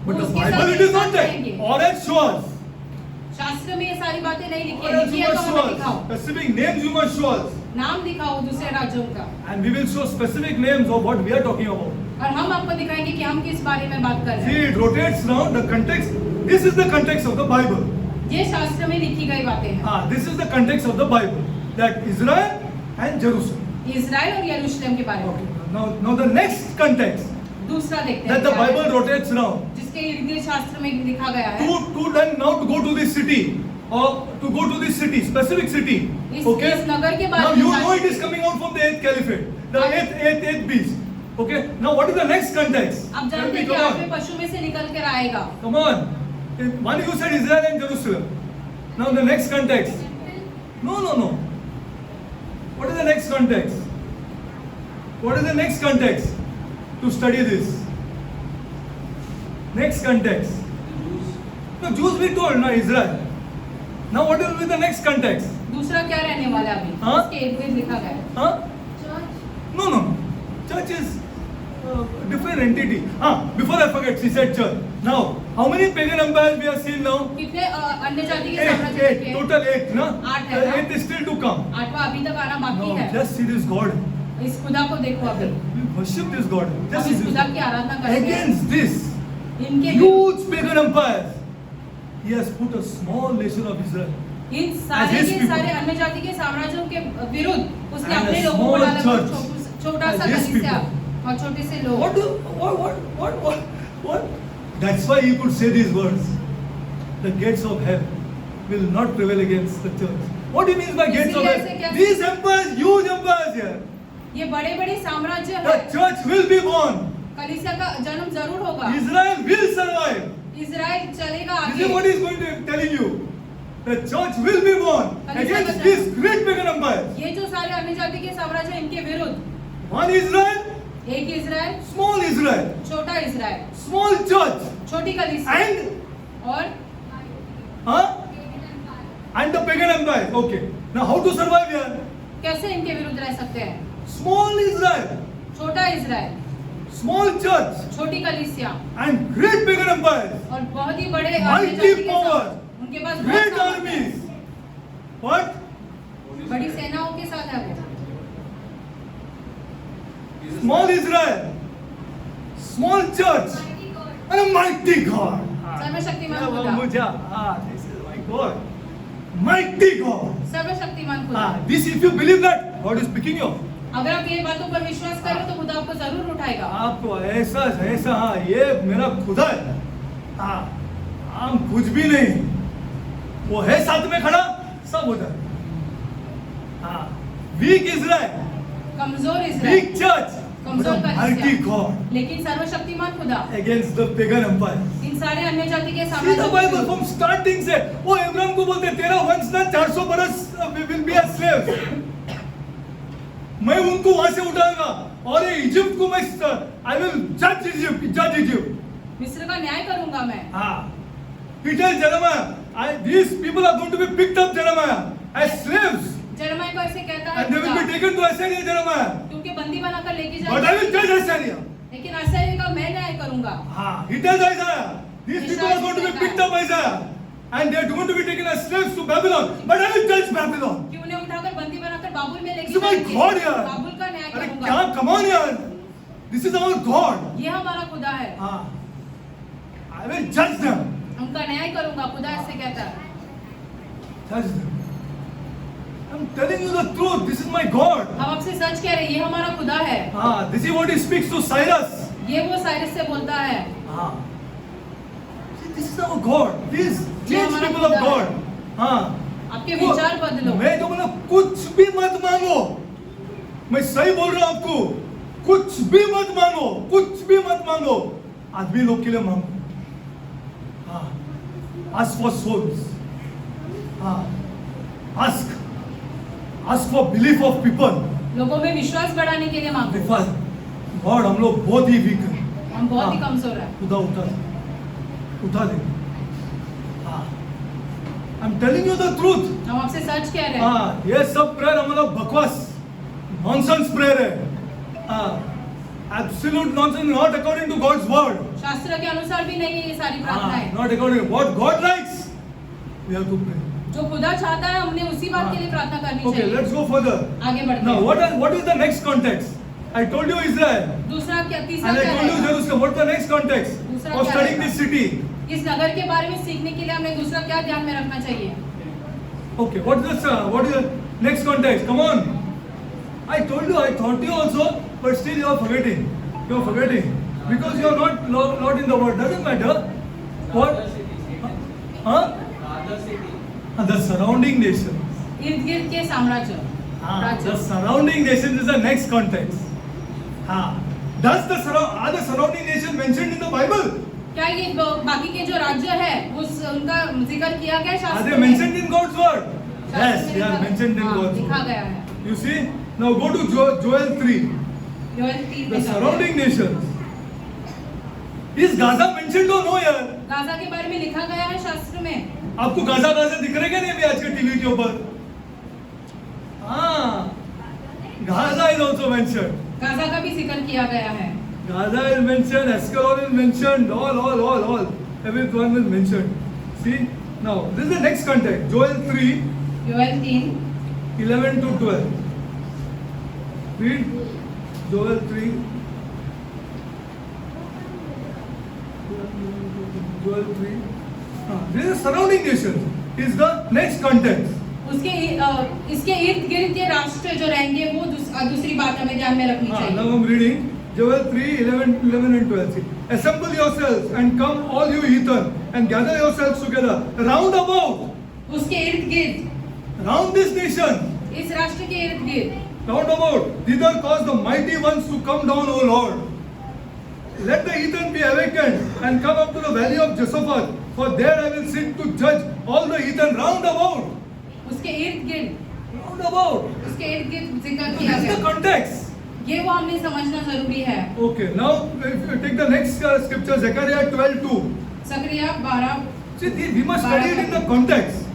but the
उसके
Bible
साथ
it is
एक
not
साथ
there.
रहेंगे।
Or else show us.
शास्त्र में ये सारी बातें नहीं लिखी
Or
है,
else
लिखी
you
है तो
must
हमें
show
दिखाओ,
us. Specific names you must show us.
नाम दिखाओ दूसरे राज्यों का,
And we will show specific names of what we are talking about.
और हम आपको दिखाएंगे कि हम किस बारे में बात कर रहे
See,
हैं।
it rotates around the context. This is the context of the Bible.
ये शास्त्र में लिखी गई बातें हैं,
This is the context of the Bible. That Israel and Jerusalem.
Israel और यरूशलेम के बारे में।
Now the next context
दूसरा देखते
that
हैं
the
क्या है,
Bible rotates around.
जिसके इर्द गिर्द शास्त्र में लिखा गया है।
Now to go to this city or to go to this city, specific city.
इस
Okay.
नगर के
Now
बारे
you
में
know it is coming out from the 8th caliphate, the eighth beast. Okay, now what is the next context?
आप जानते हैं कि आठवें पशु में से निकल कर आएगा.
Come on. One you said Israel and Jerusalem. Now the next context. No. What is the next context? What is the next context to study this? Next context. No, Jews we told, no, Israel. Now what will be the next context?
दूसरा क्या रहने वाला है अभी?
हाँ?
इसके इर्द गिर्द लिखा गया है.
Huh? No. Church is different entity. Before I forget, she said church. Now, how many pagan empires we have seen now?
कितने अन्य जाति के साम्राज्य
Eight.
देखे?
Total 8, ना?
8 है ना?
8 is still to come.
आठवां अभी तक आना बाकी
Now,
है.
just see this God.
इस खुदा को देखो अभी.
We worship this God.
हम
Just see
इस
this
खुदा
God.
की आराधना करेंगे.
Against this
इनके
huge pagan empires, He has put a small nation of Israel.
In
As
सारे
his
के
people.
सारे अन्य जाति के साम्राज्यों के विरुद्ध उसने
And a
अपने लोगों को
small
डाला.
church.
छोटा सा
As his
कलीसिया
people.
और छोटे से लोग.
What? That's why He could say these words. The gates of hell will not prevail against the church. What do you mean by gates of
इसीलिए ऐसे
hell?
क्या-
These empires, huge empires here.
ये बड़े बड़े साम्राज्य
The
है.
church will be born.
कलीसिया का जन्म जरूर होगा.
Israel will survive.
इजराइल चलेगा
This is what
आगे.
He is going to telling you. The church will be born against these great pagan empires.
ये जो सारे अन्य जाति के साम्राज्य हैं, इनके विरुद्ध
One Israel,
एक इजराइल,
small Israel,
छोटा इजराइल,
small church,
छोटी कलीसिया
and
और
and the pagan empire. Okay. Now how to survive here?
कैसे इनके विरुद्ध रह सकते हैं?
Small Israel,
छोटा इजराइल,
small church,
छोटी कलीसिया
and great pagan empires,
और बहुत ही बड़े अन्य
mighty
जाति के
power,
उनके पास
great
बहुत सामर्थ्य है.
armies. What?
बड़ी सेनाओं के साथ है वो.
Small Israel, small church, and a mighty God.
सर्वशक्तिमान खुदा.
This is my God. Mighty God.
सर्वशक्तिमान खुदा.
This, if you believe that, God is picking you.
अगर आप ये बातों पर विश्वास करो तो खुदा आपको जरूर उठाएगा.
आपको ऐसा ये मेरा खुदा है. हम कुछ भी नहीं, वो है साथ में खड़ा, सब हो जाए. वीक इजराइल,
कमजोर इजराइल,
वीक चर्च,
कमजोर
mighty
कलीसिया,
God
लेकिन सर्वशक्तिमान खुदा
against the pagan empire.
इन सारे अन्य जाति के
See the
साम्राज्यों
Bible
के
from starting से वो अब्राहम को बोलते तेरा वंश ना 400 बरस we will be as slaves. मैं उनको वहां से उठाऊंगा और ये इजिप्ट को मैं I will judge Egypt.
मिस्र का न्याय करूंगा मैं.
He tells Jeremiah, these people are going to be picked up, Jeremiah, as slaves,
जरमाया को ऐसे कहता है
and they will
खुदा,
be taken to Assyria, Jeremiah.
क्योंकि बंदी बनाकर लेके
But I will
जाएंगे,
judge Assyria.
लेकिन असीरिया का मैं न्याय करूंगा.
He tells Isaiah, these people are going to be picked up, Isaiah, and they are going to be taken as slaves to Babylon. But I will judge Babylon.
कि उन्हें उठाकर बंदी बनाकर बाबुल में लेके
This is my
जाएंगे.
God यार.
बाबुल का न्याय
अरे
करूंगा.
क्या, come on यार. This is our God.
ये हमारा खुदा है.
I will judge them.
उनका न्याय करूंगा. खुदा ऐसे कहता है.
Judge them. I'm telling you the truth. This is my God.
हम आपसे सच कह रहे हैं. ये हमारा खुदा है.
This is what he speaks to Cyrus.
ये वो साइरस से बोलता है.
See, this is our God. These
हमारा
people of
खुदा
God.
आपके विचार बदलो.
मैं जो बोला कुछ भी मत मांगो. मैं सही बोल रहा हूं आपको. कुछ भी मत मांगो. कुछ भी मत मांगो. आदमी लोग के लिए मांगो. Ask for souls. Ask for belief of people.
लोगों में विश्वास बढ़ाने के लिए मांगो.
गॉड हम लोग बहुत ही वीक हैं.
हम बहुत ही कमजोर हैं.
खुदा उठा दे. I'm telling you the truth.
हम आपसे सच कह रहे हैं.
ये सब प्रेयर हमारा बकवास नॉनसेंस प्रेयर है. Absolute nonsense, not according to God's word.
शास्त्र के अनुसार भी नहीं है ये सारी प्रार्थनाएं.
Not according to what God likes. We have to pray.
जो खुदा चाहता है हमने उसी बात के लिए प्रार्थना करनी
Okay,
चाहिए.
let's go further.
आगे बढ़ते
Now,
हैं.
what is the next context? I told you Israel,
दूसरा क्या, तीसरा
and I
क्या
told you
है?
Jerusalem. What is the next context
दूसरा
of
क्या
studying
रहेगा?
this city?
इस नगर के बारे में सीखने के लिए हमें दूसरा क्या ध्यान में रखना चाहिए?
Okay, what is the next context? Come on. I told you, I thought you also, but still you are forgetting. You are forgetting because you are not in the word. Doesn't matter. What? The surrounding nations.
इर्द गिर्द के साम्राज्य.
The
राज्य.
surrounding nations is the next context. Are the surrounding nations mentioned in the Bible?
क्या ये बाकी के जो राज्य है उनका जिक्र किया गया है
Are
शास्त्र
they
में?
mentioned in God's word?
शास्त्र
Yes,
में
they are
लिखा-
mentioned in
हाँ,
God's
लिखा
word.
गया है।
You see? Now go to Joel 3.
Joel 3
The
में
surrounding nations. Is Gaza mentioned or no यार?
गाजा के बारे में लिखा गया है शास्त्र में।
आपको गाजा दिख रहे क्या नहीं अभी आज के टीवी के ऊपर? हाँ, Gaza is also mentioned.
Gaza का भी जिक्र किया गया है।
Gaza is mentioned, Ascalon is mentioned, all. Everyone is mentioned. See? Now, this is the next context. Joel 3,
Joel 3
11 to 12. Read Joel 3. Joel 3. This is surrounding nations. Is the next context.
उसके इसके इर्द गिर्द के राष्ट्र जो रहेंगे वो दूसरी बात हमें ध्यान में रखनी
Now
चाहिए।
I'm reading Joel 3, 11 and 12. See, assemble yourselves and come all you heathen and gather yourselves together round about,
उसके इर्द गिर्द,
round this nation,
इस राष्ट्र के इर्द गिर्द,
round about, thither cause the mighty ones to come down, O Lord. Let the heathen be awakened and come up to the valley of Jehoshaphat, for there I will sit to judge all the heathen round about.
उसके इर्द गिर्द,
Round about.
उसके इर्द गिर्द जिक्र
This
किया
is the
गया।
context.
ये वो हमें समझना जरूरी है।
Okay, now if you take the next scripture, Zechariah 12:2.
Zechariah 12
See, we must study it in the context.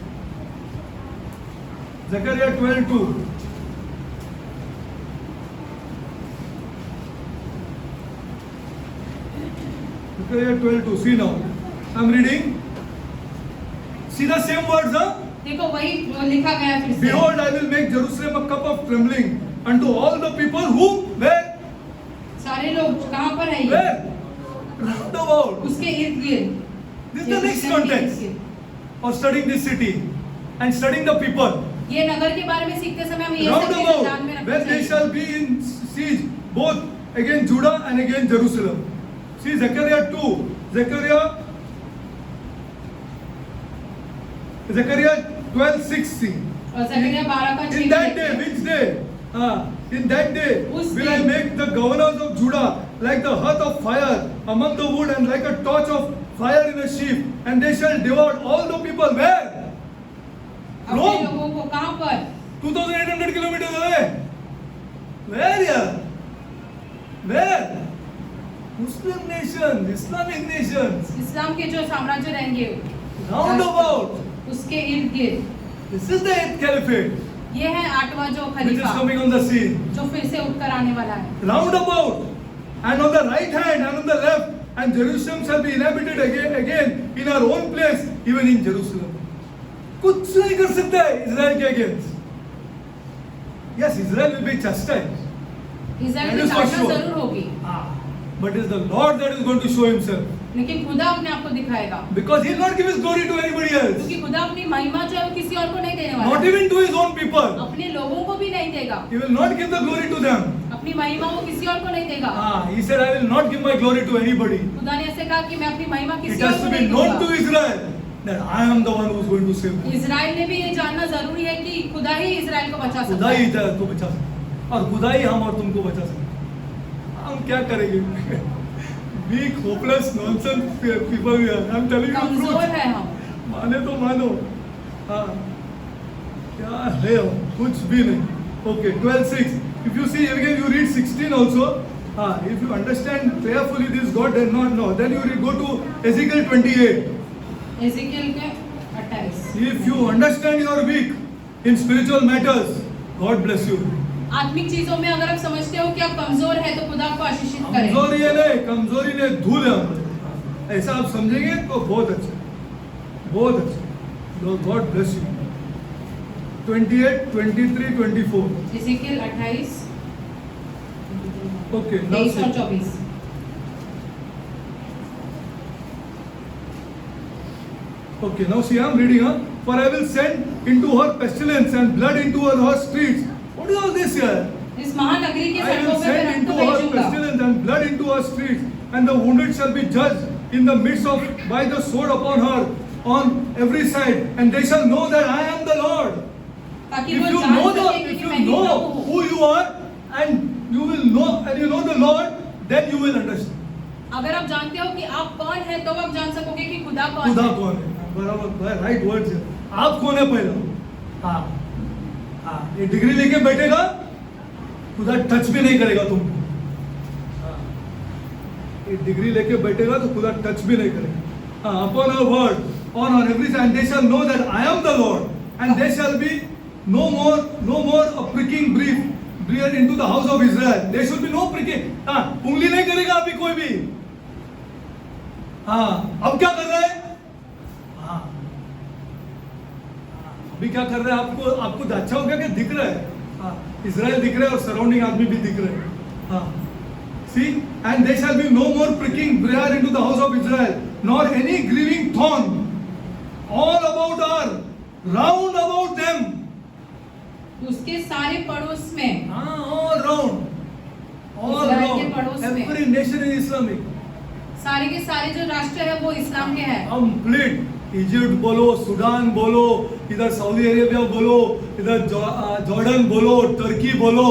Zechariah 12:2. Zechariah 12:2. See now. I'm reading. See the same words, huh?
देखो वही लिखा गया है फिर से।
Behold, I will make Jerusalem a cup of trembling unto all the people who where
सारे लोग कहाँ पर है ये?
where round about.
उसके इर्द गिर्द।
This is the next
यरूशलेम के
context
इर्द
of studying this city and studying the people.
गिर्द। ये नगर के बारे में सीखते समय हमें ये सब
Round
चीजें
about,
ध्यान में रखना
when they
चाहिए।
shall be in siege, both against Judah and against Jerusalem. See Zechariah 2, Zechariah 12:6. See.
और जकरिया 12 का 6
In that day, which day? In that day
उस
will I
दिन।
make the governors of Judah like the hearth of fire among the wood and like a torch of fire in a sheaf, and they shall devour all the people. Where?
अपने
Rome.
लोगों को कहाँ पर?
2,800 kilometers away. Where yeah? Where? Muslim nations, Islamic nations,
इस्लाम के जो साम्राज्य रहेंगे
round about.
उसके इर्द गिर्द।
This is the 8th caliphate
ये है 8वां जो
which is
Khalifa
coming on the scene.
जो फिर से उठकर आने वाला है।
Round about, and on the right hand and on the left, and Jerusalem shall be inhabited again in our own place, even in Jerusalem. कुछ नहीं कर सकता है इजराइल के against. Yes, Israel will be chastised.
Israel
That
की
is for
ताकत
sure.
जरूर होगी,
But it is the Lord that is going to show Himself.
लेकिन खुदा अपने आप को दिखाएगा,
Because He will not give His glory to anybody else.
क्योंकि खुदा अपनी महिमा जो है वो किसी और को नहीं देने वाला
Not
है।
even to His own people.
अपने लोगों को भी नहीं देगा,
He will not give the glory to them.
अपनी महिमा वो किसी और को नहीं देगा।
He said, I will not give my glory to anybody.
खुदा ने ऐसे कहा कि मैं अपनी महिमा
It
किसी और
has
को
to be
नहीं
known to
दूंगा।
Israel that I am the one who is going to save them.
Israel ने भी ये जानना जरूरी है कि खुदा ही इजराइल को बचा सकता
खुदा ही
है।
इजराइल को बचा सकता है और खुदा ही हम और तुमको बचा सकता है. हम क्या करेंगे? Weak, hopeless, nonsense people we are. I'm telling you the
कमजोर
truth.
है हम,
माने तो मानो. हाँ. क्या है हम? कुछ भी नहीं. Okay, 12:6. If you see again, you read 16 also. If you understand prayerfully this God does not know, then you go to Ezekiel 28.
Ezekiel के 28।
If you understand you are weak in spiritual matters, God bless you.
आत्मिक चीजों में अगर आप समझते हो कि आप कमजोर है तो खुदा आपको आशीषित करे।
कमजोरी ने धूल है. ऐसा आप समझेंगे तो बहुत अच्छा, बहुत अच्छा. God bless you. 28, 23, 24.
Ezekiel 28
Okay, now
23 और
see.
24।
Okay, now see, I'm reading. For I will send into her pestilence and blood into her streets. What is all this here?
इस महानगरी के
I
सड़कों
will
पे मैं
send
रक्त
into her
भेजूंगा।
pestilence and blood into her streets, and the wounded shall be judged in the midst of by the sword upon her on every side, and they shall know that I am the Lord.
ताकि
If
वो
you
जान
know
सके कि
if you
मैं ही
know
प्रभु हूँ।
who you are, and you will know, and you know the Lord, then you will understand.
अगर आप जानते हो कि आप कौन है तो आप जान सकोगे कि खुदा कौन
खुदा
है।
कौन है? बराबर, राइट वर्ड्स है। आप कौन है पहला? हाँ हाँ, ये डिग्री लेके बैठेगा, खुदा टच भी नहीं करेगा तुमको। हाँ, ये डिग्री लेके बैठेगा तो खुदा टच भी नहीं करेगा। हाँ, upon our word, on our every and they shall know that I am the Lord, and there shall be no more a pricking breathe into the house of Israel. There should be no pricking. हाँ, उंगली नहीं करेगा अभी कोई भी। हाँ, अब क्या कर रहा है? हाँ, अभी क्या कर रहा है? आपको अच्छा हो गया कि दिख रहा है? हाँ, इजराइल दिख रहा है और सराउंडिंग आदमी भी दिख रहे हैं। हाँ, see, and there shall be no more pricking briar into the house of Israel, nor any grieving thorn all about round about them.
उसके सारे पड़ोस में,
हाँ, all round,
इजराइल के पड़ोस में।
every nation is Islamic.
सारे के सारे जो राष्ट्र है वो इस्लाम के हैं।
कंप्लीट इजिप्ट बोलो, सूडान बोलो, इधर सऊदी अरेबिया बोलो, इधर जॉर्डन बोलो, टर्की बोलो,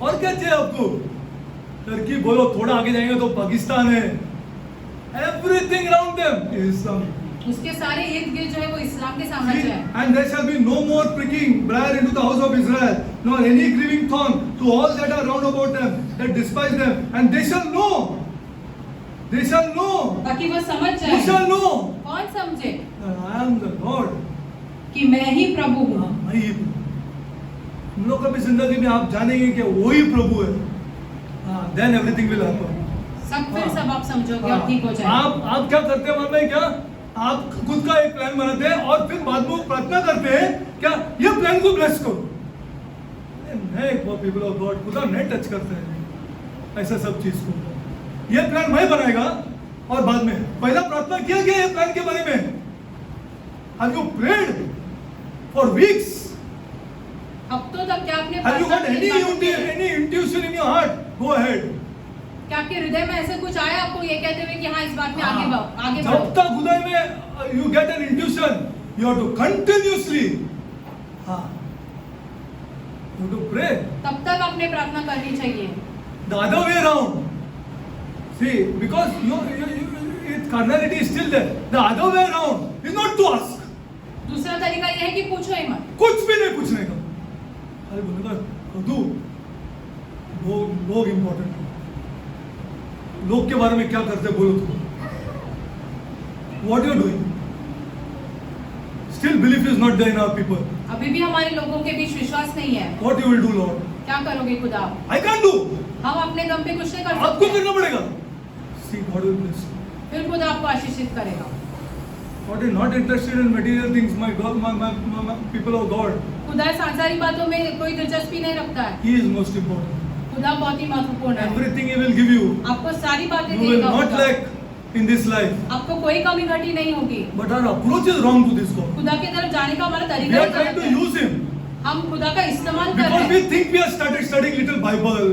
और क्या चाहिए आपको? टर्की बोलो, थोड़ा आगे जाएंगे तो पाकिस्तान है। Everything around them is Islamic.
उसके सारे इर्द गिर्द जो है वो इस्लाम के साम्राज्य है।
And there shall be no more pricking briar into the house of Israel, nor any grieving thorn to all that are round about them, that despise them, and they shall know. They shall know.
ताकि वो समझ
Who
जाए।
shall know?
कौन समझे
I am the Lord.
कि मैं ही प्रभु हूँ।
मैं ही प्रभु। हम लोग कभी जिंदगी में आप जानेंगे कि वो ही प्रभु है। हाँ, then everything will happen.
फिर सब आप समझोगे और ठीक हो जाएगा।
आप क्या करते हैं मालूम है क्या? आप खुद का एक प्लान बनाते हैं और फिर बाद में प्रार्थना करते हैं क्या ये प्लान को ब्लेस करो। नहीं, पीपल ऑफ गॉड, खुदा नहीं टच करते हैं ऐसा सब चीज को। ये प्लान मैं बनाएगा और बाद में पहला प्रार्थना किया गया ये प्लान के बारे में। Have you prayed for weeks?
हफ्तों तक क्या आपने
Have you got
प्रार्थना की?
any intuition in your heart? Go ahead.
क्या आपके हृदय में ऐसे कुछ आया आपको ये कहते हुए कि हाँ इस बात में आगे
जब
बढ़ो?
तक हृदय में you get an intuition, you have to continuously, हाँ, you have to pray.
तब तक आपने प्रार्थना करनी चाहिए।
The other way around. See, because carnality is still there. The other way around is not to ask.
दूसरा तरीका यह है कि पूछो ही मत।
कुछ भी नहीं पूछने का। अरे बोलेगा खुदू, लोग इम्पोर्टेंट है। लोग के बारे में क्या करते बोलो तुम। What you are doing? Still belief is not there in our people.
अभी भी हमारे लोगों के बीच विश्वास नहीं है।
What you will do, Lord?
क्या करोगे खुदा?
I can't do.
हम अपने दम पे कुछ नहीं कर
आपको
सकते।
करना पड़ेगा। See, God will bless you.
फिर खुदा आपको आशीषित करेगा।
God is not interested in material things. My God, my people of God.
खुदा सांसारिक बातों में कोई दिलचस्पी नहीं रखता है।
He is most important.
खुदा बहुत ही महत्वपूर्ण है।
Everything He will give you.
आपको सारी बातें
You will
देगा
not
खुदा।
lack in this life.
आपको कोई कमी घटी नहीं होगी।
But our approach is wrong to this God.
खुदा की तरफ जाने का हमारा
We
तरीका
are
ही
trying
गलत
to
है।
use Him
हम खुदा का इस्तेमाल कर
because
रहे
we
हैं।
think we have started studying little Bible,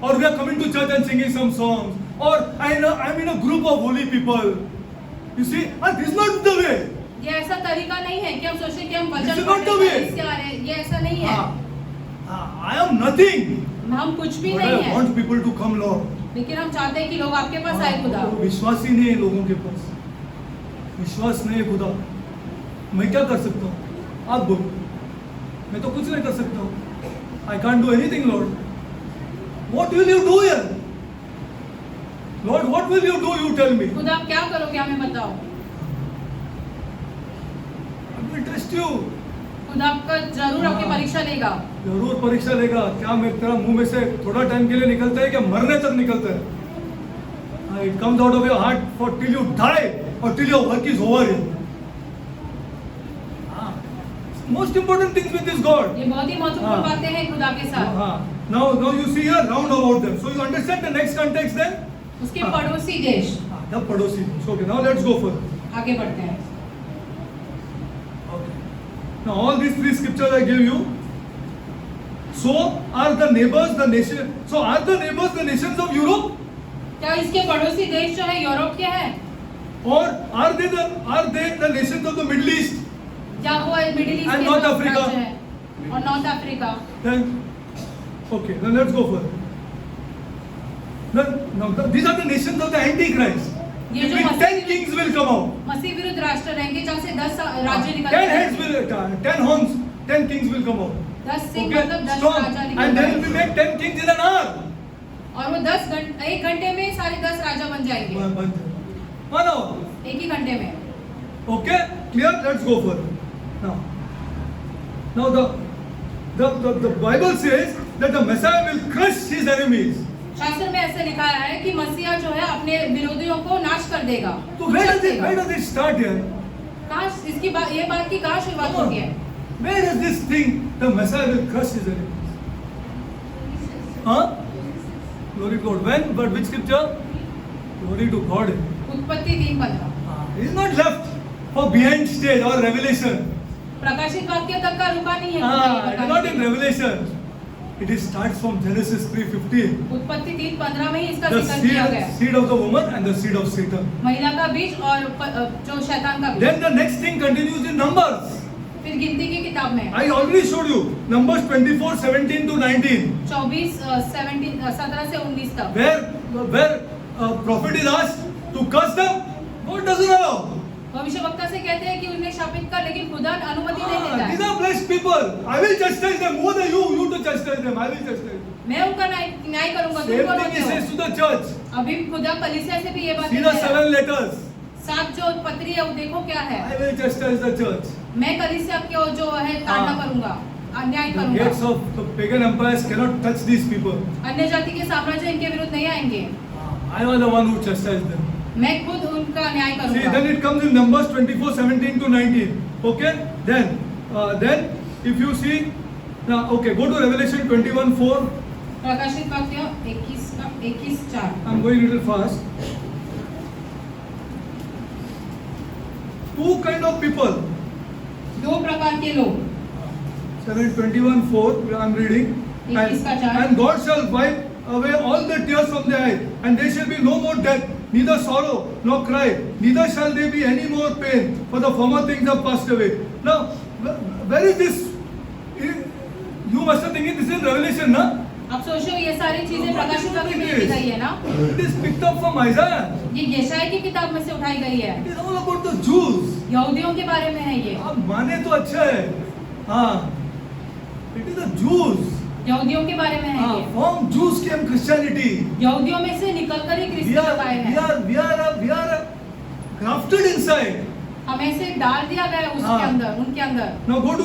or we are coming to church and singing some songs, or I'm in a group of holy people. You see, and this is not the way.
ये ऐसा तरीका नहीं है कि हम सोचें कि हम
This
वचन
is not the way.
इससे आ रहे हैं। ये ऐसा नहीं है।
I am nothing.
हम कुछ भी
But
नहीं
I
है।
want people to come, Lord.
लेकिन हम चाहते हैं कि लोग आपके पास आए खुदा।
विश्वास ही नहीं है लोगों के पास। विश्वास नहीं है खुदा। मैं क्या कर सकता हूँ? आप बोलो। मैं तो कुछ नहीं कर सकता हूँ। I can't do anything, Lord. What will you do here? Lord, what will you do? You tell me.
खुदा आप क्या करोगे हमें बताओ।
I will test you.
खुदा आपका जरूर आपकी परीक्षा लेगा।
जरूर परीक्षा लेगा। क्या तेरा मुंह में से थोड़ा टाइम के लिए निकलता है क्या मरने तक निकलता है? It comes out of your heart for till you die or till your work is over here. Most important things with this God.
ये बहुत ही महत्वपूर्ण बातें हैं खुदा के साथ।
Now you see here round about them. So you understand the next context then?
उसके पड़ोसी देश।
The पड़ोसी देश. Okay, now let's go further.
आगे बढ़ते हैं।
Okay. Now all these three scriptures I gave you. So are the neighbors the nation? So are the neighbors the nations of Europe?
क्या इसके पड़ोसी देश जो है यूरोप के हैं?
Or are they the nations of the Middle East?
या वो मिडिल ईस्ट
And
के
North
लोग
Africa.
राज्य हैं? और north Africa.
Then okay, then let's go further. These are the nations of the Antichrist.
ये जो
With 10 kings will come out.
मसीह विरुद्ध राष्ट्र रहेंगे जहाँ से 10 राज्य निकल
10 heads will, 10 horns, 10 kings will come out.
10 Singh
Okay,
मतलब 10
strong.
राजा
And
निकल
there will be made 10 kings in an hour.
और वो 1 घंटे में सारे 10 राजा बन जाएंगे
1 hour.
एक ही घंटे में.
Okay, clear? Let's go further. Now the Bible says that the Messiah will crush his enemies.
शास्त्र में ऐसे लिखा है कि मसीहा जो है अपने विरोधियों को नाश कर देगा.
तो where does it start here?
कहाँ इसकी बात ये बात की कहाँ शुरुआत होती है?
Where is this thing the Messiah will crush his enemies? Huh? Glory to God. When? But which scripture? Glory to God.
उत्पत्ति 3:15.
It is not left for behind stage or revelation.
प्रकाशित वाक्य तक का रुका नहीं है.
It is not in revelation. It starts from Genesis 3:15.
उत्पत्ति 3:15 में ही इसका
The
जिक्र किया गया है.
seed of the woman and the seed of Satan.
महिला का बीज और जो शैतान का बीज.
Then the next thing continues in Numbers.
फिर गिनती की किताब में
I already showed you Numbers 24:17 to 19.
17 से 19 तक.
Where prophet is asked to curse them, God doesn't allow.
भविष्यवक्ता से कहते हैं कि उन्हें शापित कर, लेकिन खुदा अनुमति नहीं देता
These
है.
are blessed people. I will chastise them. More than you to chastise them. I will chastise them.
मैं उनका न्याय करूंगा. तुम
Same
कौन
thing he
होते
says
हो?
to the church.
अभी खुदा कलीसिया से भी ये बात
See the 7 letters.
7 जो पत्री है वो देखो क्या है.
I will chastise the church.
मैं कलीसिया को जो है ताड़ना करूंगा, अन्याय
The gates
करूंगा.
of the pagan empires cannot touch these people.
अन्य जाति के साम्राज्य इनके विरुद्ध नहीं आएंगे.
I was the one who chastised them.
मैं खुद उनका न्याय
See,
करूंगा.
then it comes in Numbers 24:17 to 19. Okay? Then if you see, now okay, go to Revelation 21:4.
प्रकाशित वाक्य 21:4.
I'm going a little fast. Two kind of people.
दो प्रकार के लोग.
21:4 I'm reading.
21:4.
And God shall wipe away all the tears from their eyes, and there shall be no more death, neither sorrow nor cry, neither shall there be any more pain, for the former things have passed away. Now, where is this? You must have thinking this is Revelation, na?
अब सोचो ये सारी चीजें प्रकाशित वाक्य में लिखी गई है ना.
It is picked up from Isaiah.
ये यशायाह की किताब में से उठाई गई है.
It is all about the Jews.
यहूदियों के बारे में है ये.
आप माने तो अच्छा है. हाँ. It is the Jews.
यहूदियों के बारे में है ये.
From Jews came Christianity.
यहूदियों में से निकलकर ही
We
क्रिश्चियन आए हैं.
are grafted inside.
हमें से डाल दिया गया है उसके अंदर, उनके अंदर.
Now go to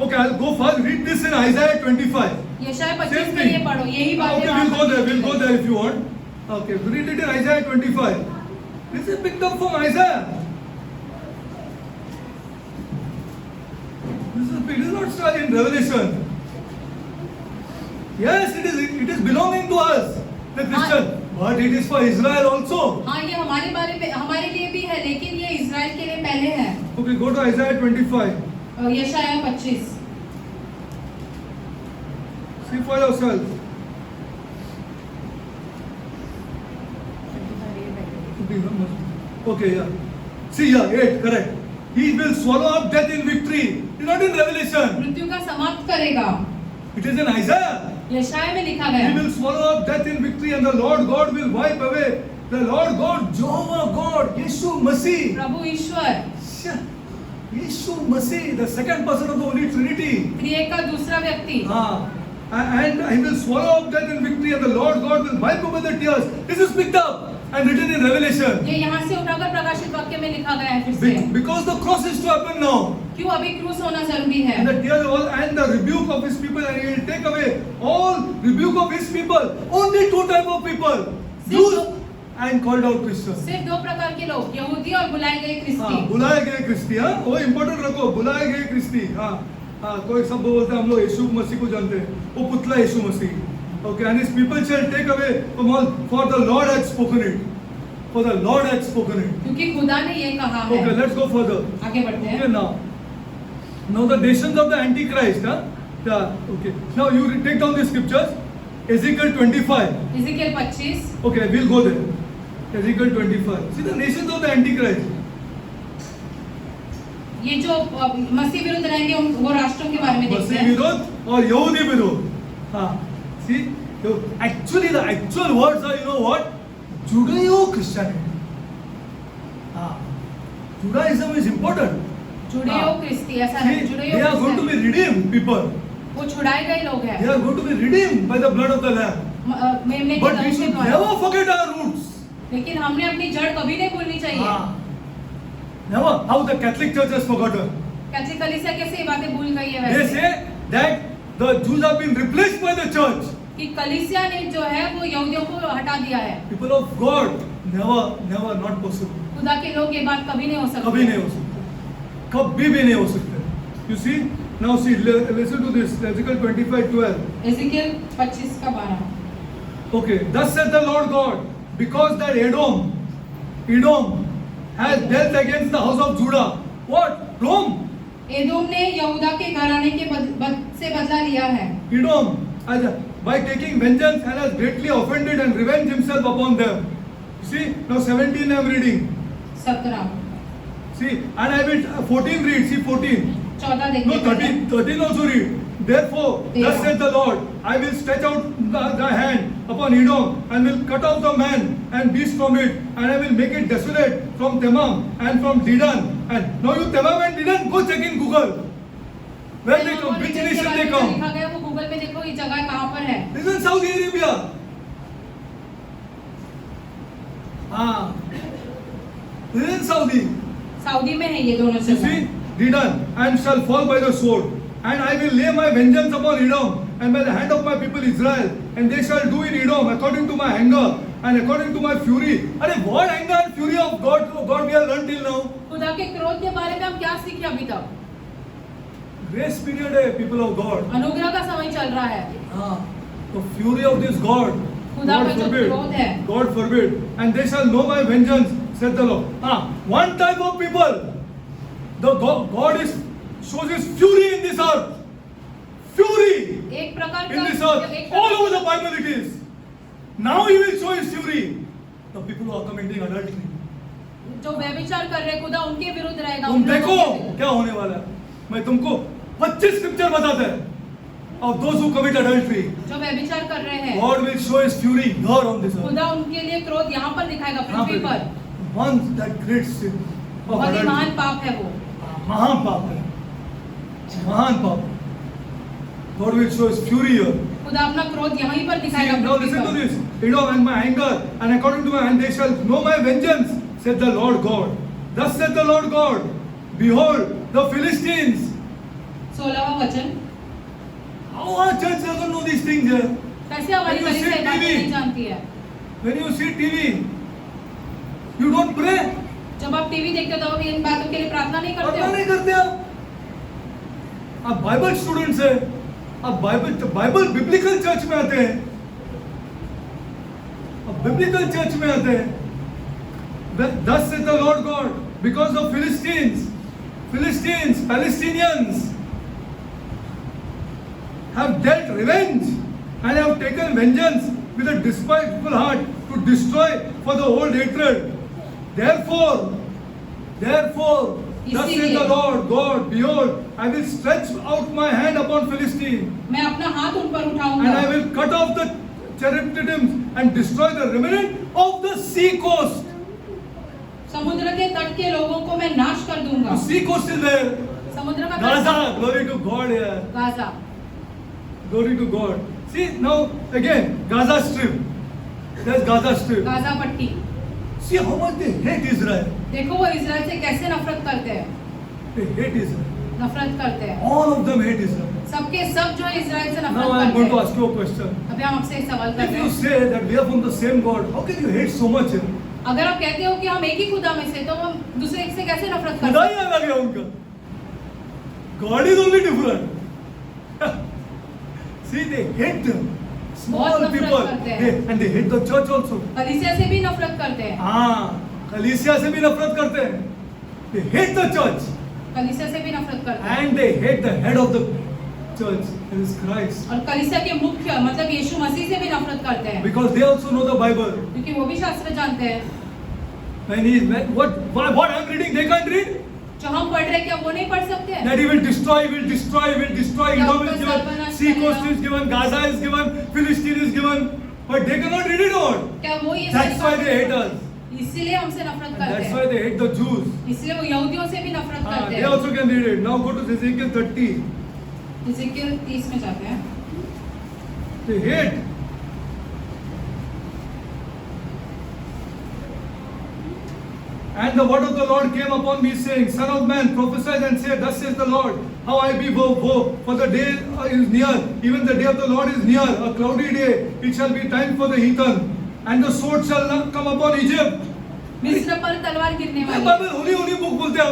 okay, I'll go first. Read this in Isaiah 25.
यशायाह
Same
25 में
thing.
ये पढ़ो. यही बात
Okay,
है.
we'll go there if you want. Okay, read it in Isaiah 25. This is picked up from Isaiah. It is not started in Revelation. Yes, it is belonging to us, the Christian, but it is for Israel also.
हाँ, ये हमारे बारे में हमारे लिए भी है, लेकिन ये इज़राइल के लिए पहले है.
Okay, go to Isaiah 25.
यशायाह 25.
See for yourself. Okay, yeah. See, yeah, 8, correct. He will swallow up death in victory. It's not in Revelation.
मृत्यु का समाप्त करेगा.
It is in Isaiah.
यशायाह में लिखा
He
गया.
will swallow up death in victory, and the Lord God will wipe away. The Lord God, Jehovah God, Yeshu Masih.
Prabhu Ishwar,
Yeshu Masih, the second person of the Holy Trinity.
त्रिएक का दूसरा व्यक्ति.
And he will swallow up death in victory, and the Lord God will wipe away the tears. This is picked up and written in Revelation.
ये यहाँ से उठाकर प्रकाशित वाक्य में लिखा गया है फिर से.
Because the cross is to happen now.
क्यों अभी क्रूस होना जरूरी है?
And the tears all and the rebuke of his people, and he will take away all rebuke of his people. Only two type of people: Jews and called out Christians.
सिर्फ दो प्रकार के लोग, यहूदी और बुलाए गए क्रिस्ती.
बुलाए गए क्रिस्ती. हाँ, वो इम्पोर्टेंट रखो. बुलाए गए क्रिस्ती. कोई सब बोलते हैं हम लोग यीशु मसीह को जानते हैं. वो पुतला यीशु मसीह. Okay, and his people shall take away from all, for the Lord had spoken it. For the Lord had spoken it.
क्योंकि खुदा ने ये कहा है.
Okay, let's go further.
आगे बढ़ते हैं.
Okay, now the nations of the Antichrist. Okay, now you take down the scriptures. Ezekiel 25.
इज़िकियल 25.
Okay, we'll go there. Ezekiel 25. See the nations of the Antichrist.
ये जो मसीह विरुद्ध रहेंगे वो राष्ट्रों के बारे में देखते
मसीह
हैं.
विरोध और यहूदी विरोध. हाँ. See, actually the actual words are, you know what? Judeo-Christianity. Judaism is important.
जुड़ेओ क्रिस्ती ऐसा है,
See,
जुड़ेओ
they are going to be redeemed, people.
वो छुड़ाए गए लोग हैं,
They are going to be redeemed by the blood of the Lamb.
मेमने के
But we
दम से
should
द्वारा।
never forget our roots.
लेकिन हमने अपनी जड़ कभी नहीं भूलनी चाहिए।
Never. How the Catholic Church has forgotten.
Catholic कलीसिया कैसे ये बातें भूल गई है
They
वैसे?
say that the Jews have been replaced by the church.
कि कलीसिया ने जो है वो यहूदियों को हटा दिया है।
People of God, never, not possible.
खुदा के लोग ये बात कभी नहीं हो सकती।
कभी नहीं हो सकते, कभी भी नहीं हो सकते. You see, now see, listen to this, Ezekiel 25:12.
एजिकियल 25 का 12।
Okay, thus said the Lord God, because that Edom has dealt against the house of Judah. What? Rome.
Edom ने यहूदा के घराने के से बदला लिया है।
Edom, by taking vengeance, and has greatly offended and revenged himself upon them. See, now 17 I am reading.
17
See, and I will 14 read. See 14.
14 देखिए।
No, 13 also read. Therefore, thus said the Lord, I will stretch out the hand upon Edom and will cut off the man and beast from it, and I will make it desolate from Temam and from Dedan. And now you Temam and Dedan, go check in Google. Where they come? Which nation they come?
लिखा गया वो Google में देखो ये जगह कहाँ पर है।
This is Saudi Arabia. This is Saudi.
Saudi में है ये दोनों
You
जगह।
see, Dedan, and shall fall by the sword. And I will lay my vengeance upon Edom and by the hand of my people Israel, and they shall do in Edom according to my anger and according to my fury. अरे what anger and fury of God we have learned till now?
खुदा के क्रोध के बारे में हम क्या सीखे अभी तक?
Grace period है people of God.
अनुग्रह का समय चल रहा है।
The fury of this God.
खुदा
God
का जो
forbid.
क्रोध है।
God forbid. And they shall know my vengeance, said the Lord. One type of people, the God shows his fury in this earth. Fury
एक प्रकार
in
का
this earth. All over the Bible it is. Now he will show his fury. The people who are committing adultery.
जो व्यभिचार कर रहे हैं खुदा उनके विरुद्ध रहेगा।
तुम देखो क्या होने वाला है. मैं तुमको 25 स्क्रिप्चर बताता है. Of those who commit adultery,
जो व्यभिचार कर रहे हैं
God will show his fury here on this earth.
खुदा उनके लिए क्रोध यहाँ पर दिखाएगा पृथ्वी पर।
Once that great sin of
बहुत ही
adultery.
महान पाप है वो।
महान पाप है. महान पाप. God will show his fury here.
खुदा अपना क्रोध यहीं पर
See,
दिखाएगा
now
पृथ्वी
listen to
पर।
this. Edom and my anger, and according to my hand they shall know my vengeance, said the Lord God. Thus said the Lord God, behold, the Philistines.
16वां वचन।
How our church doesn't know these things here?
कैसे हमारी
When you
कलीसिया
see
ये बातें
TV,
नहीं जानती है?
when you see TV, you don't pray.
जब आप टीवी देखते हो तो आप इन बातों के लिए प्रार्थना नहीं करते
प्रार्थना
हो?
नहीं करते आप बाइबल स्टूडेंट्स हैं, आप बाइबल बिब्लिकल चर्च में आते हैं, आप बिब्लिकल चर्च में आते हैं. Thus said the Lord God, because of Philistines, Palestinians have dealt revenge and have taken vengeance with a despiteful heart to destroy for the old hatred. Therefore, thus said the Lord God, behold, I will stretch out my hand upon Philistine,
मैं अपना हाथ उन पर
and
उठाऊंगा
I will cut off the cherubim and destroy the remnant of the sea coast.
समुद्र के तट के लोगों को मैं नाश कर दूंगा.
The sea coast is there.
समुद्र का तट
Gaza, glory to God here.
Gaza.
Glory to God. See, now again, Gaza Strip. There's Gaza Strip.
Gaza पट्टी.
See how much they hate Israel.
देखो वो इजराइल से कैसे नफरत करते हैं.
They hate Israel.
नफरत करते हैं.
All of them hate Israel.
सबके सब जो है इजराइल से
Now
नफरत
I am
करते
going to
हैं.
ask you a question.
अभी हम आपसे एक सवाल
If
करते
you
हैं.
say that we are from the same God, how can you hate so much him?
अगर आप कहते हो कि हम एक ही खुदा में से तो हम दूसरे से कैसे नफरत
खुदा
करते
ही
हैं?
अलग है उनका. God is only different. See, they hate them. Small
बहुत नफरत
people.
करते हैं.
And they hate the church also.
कलीसिया से भी नफरत करते हैं.
हाँ, कलीसिया से भी नफरत करते हैं. They hate the church.
कलीसिया से भी नफरत करते हैं.
And they hate the head of the church, that is Christ.
और कलीसिया के मुख्य मतलब यीशु मसीह से भी नफरत करते हैं.
Because they also know the Bible.
क्योंकि वो भी शास्त्र जानते हैं.
What I'm reading, they can't read.
जो हम पढ़ रहे हैं क्या वो नहीं पढ़ सकते हैं?
That he will destroy. Edom is given, sea coast is given, Gaza is given, Philistine is given, but they cannot read it all.
क्या वो ये
That's why they hate us.
इसीलिए हमसे नफरत करते
That's
हैं।
why they hate the Jews.
इसलिए वो यहूदियों से भी नफरत करते
They
हैं।
also can read it. Now go to Ezekiel 30.
इज़ेकियल 30 में जाते हैं।
They hate. And the word of the Lord came upon me, saying, Son of man, prophesy and say, Thus says the Lord, how I be woe, for the day is near, even the day of the Lord is near, a cloudy day. It shall be time for the heathen, and the sword shall not come upon Egypt.
मिस्र पर तलवार गिरने वाली।
Bible Holi book बोलते हो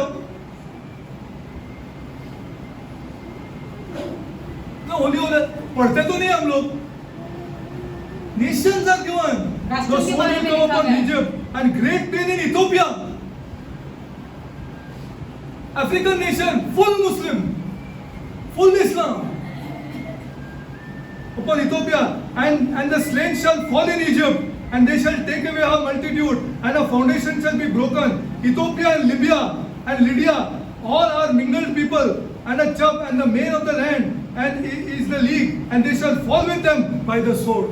ना, होली पढ़ते तो नहीं हम लोग। Nations are given. The
राष्ट्रों के
sword
बारे
will
में
come
लिखा
upon
है।
Egypt, and great pain in Ethiopia. African nation, full Muslim, full Islam. Upon Ethiopia, and the slain shall fall in Egypt, and they shall take away her multitude, and her foundation shall be broken. Ethiopia and Libya and Lydia, all are mingled people, and a chubb and the main of the land, and is the league, and they shall fall with them by the sword.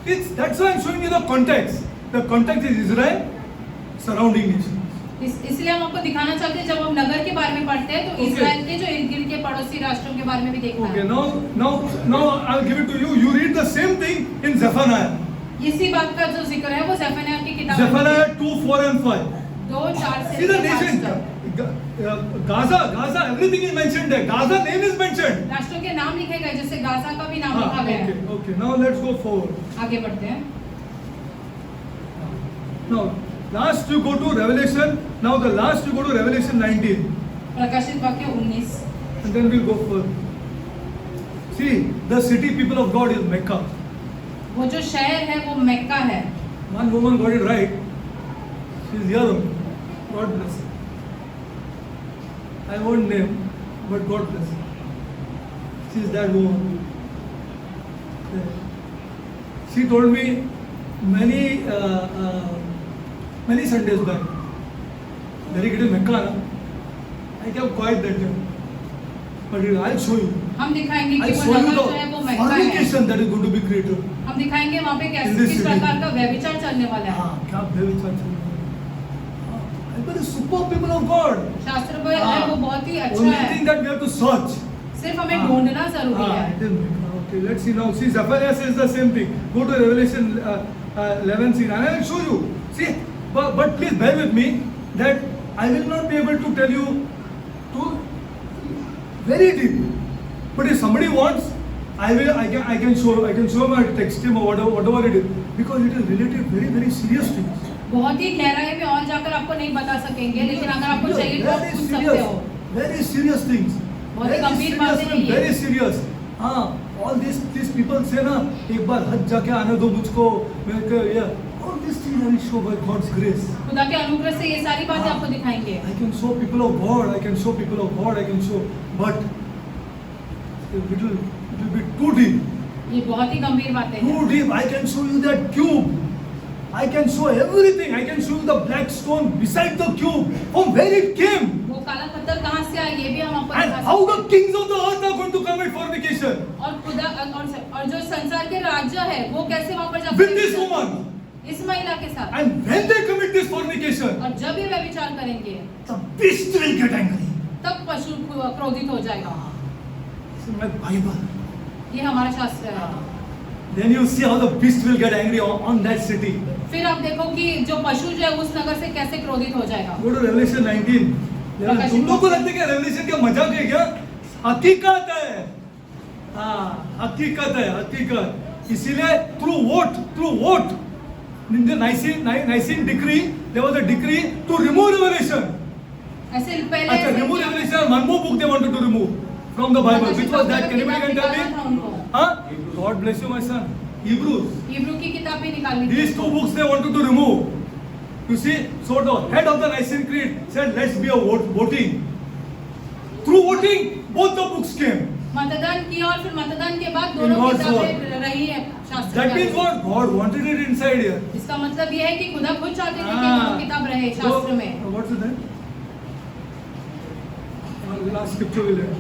That's why I'm showing you the context. The context is Israel, surrounding nations.
इसलिए हम आपको दिखाना चाहते हैं, जब हम नगर के बारे में पढ़ते हैं तो इजराइल के जो इर्द गिर्द के पड़ोसी राष्ट्रों के बारे में भी देखना
Okay,
है।
now I'll give it to you. You read the same thing in Zephaniah.
इसी बात का जो जिक्र है वो ज़ेफन्याह की किताब में
Zephaniah 2, 4 and 5.
2, 4 से
See the
5
nation.
तक।
Gaza, everything is mentioned there. Gaza name is mentioned.
राष्ट्रों के नाम लिखे गए, जैसे गाजा का भी नाम लिखा गया है।
Okay. Now let's go forward.
आगे बढ़ते हैं।
Now, last you go to Revelation. Now the last you go to Revelation 19.
प्रकाशित वाक्य 19।
And then we'll go further. See, the city people of God is Mecca.
वो जो शहर है वो मक्का है।
One woman got it right. She's here. God bless her. I won't name, but God bless her. She's that woman. She told me many Sundays back. Very good in Mecca. I kept quiet that time. But I'll show you.
हम दिखाएंगे कि
I'll
वो
show you
Nagar
the
जो है वो मक्का है।
fornication that is going to be created.
हम दिखाएंगे वहाँ पे
In this
किस
city.
प्रकार का व्यभिचार चलने वाला है।
हाँ, क्या व्यभिचार चल रहा है? But the super people of God.
शास्त्र में है वो बहुत ही अच्छा
Only
है।
thing that we have to search.
सिर्फ हमें ढूंढना जरूरी है।
it is Mecca. Okay, let's see now. See, Zephaniah says the same thing. Go to Revelation 11 scene, and I will show you. See, but please bear with me that I will not be able to tell you to very deep. But if somebody wants, I can show my text him or whatever it is, because it is related very serious things.
बहुत ही गहराई में और जाकर आपको नहीं बता सकेंगे, लेकिन अगर आपको चाहिए तो आप पूछ सकते हो।
Very serious things.
बहुत ही गंभीर बातें हैं ये।
Very serious. हाँ, all these people say ना, एक बार हज जाके आने दो मुझको, मैं क्या, all these things I will show by God's grace.
खुदा के अनुग्रह से ये सारी बातें आपको दिखाएंगे।
I can show people of God, I can show, but it will be too deep.
ये बहुत ही गंभीर बातें हैं।
Too deep. I can show you that cube. I can show everything. I can show you the black stone beside the cube, from where it came.
वो काला पत्थर कहाँ से आया ये भी हम आपको
And
दिखा
how
सकते
the kings of the earth are going to commit fornication
हैं। और खुदा और जो संसार के राज्य है वो कैसे वहाँ पर जा
with this woman.
इस महिला के साथ।
And when they commit this fornication,
और जब ये व्यभिचार करेंगे
the beast will get angry.
तब पशु क्रोधित हो जाएगा।
This is my Bible.
ये हमारा शास्त्र है।
Then you see how the beast will get angry on that city.
फिर आप देखो कि जो पशु जो है उस नगर से कैसे क्रोधित हो जाएगा।
Go to Revelation 19. तुम लोग को लगता है क्या रेवलेशन क्या मजाक है क्या? हकीकत है। हाँ, हकीकत है, हकीकत। इसीलिए through vote, in the Nicene decree, there was a decree to remove revelation.
ऐसे पहले
अच्छा, remove revelation. One more book they wanted to remove from the Bible. Which was that? Can anybody tell me? Huh? God bless you, my son. Hebrews.
Hebrew की किताब भी निकालनी थी।
These two books they wanted to remove. You see, so the head of the Nicene Creed said, let's be a voting. Through voting, both the books came.
मतदान किया और फिर मतदान के बाद
In
दोनों
God's
किताबें रही है शास्त्र
That
में।
means what? God wanted it inside here.
इसका मतलब ये है कि खुदा खुद चाहते थे कि दोनों किताब रहे शास्त्र में।
What's it then? last scripture will end.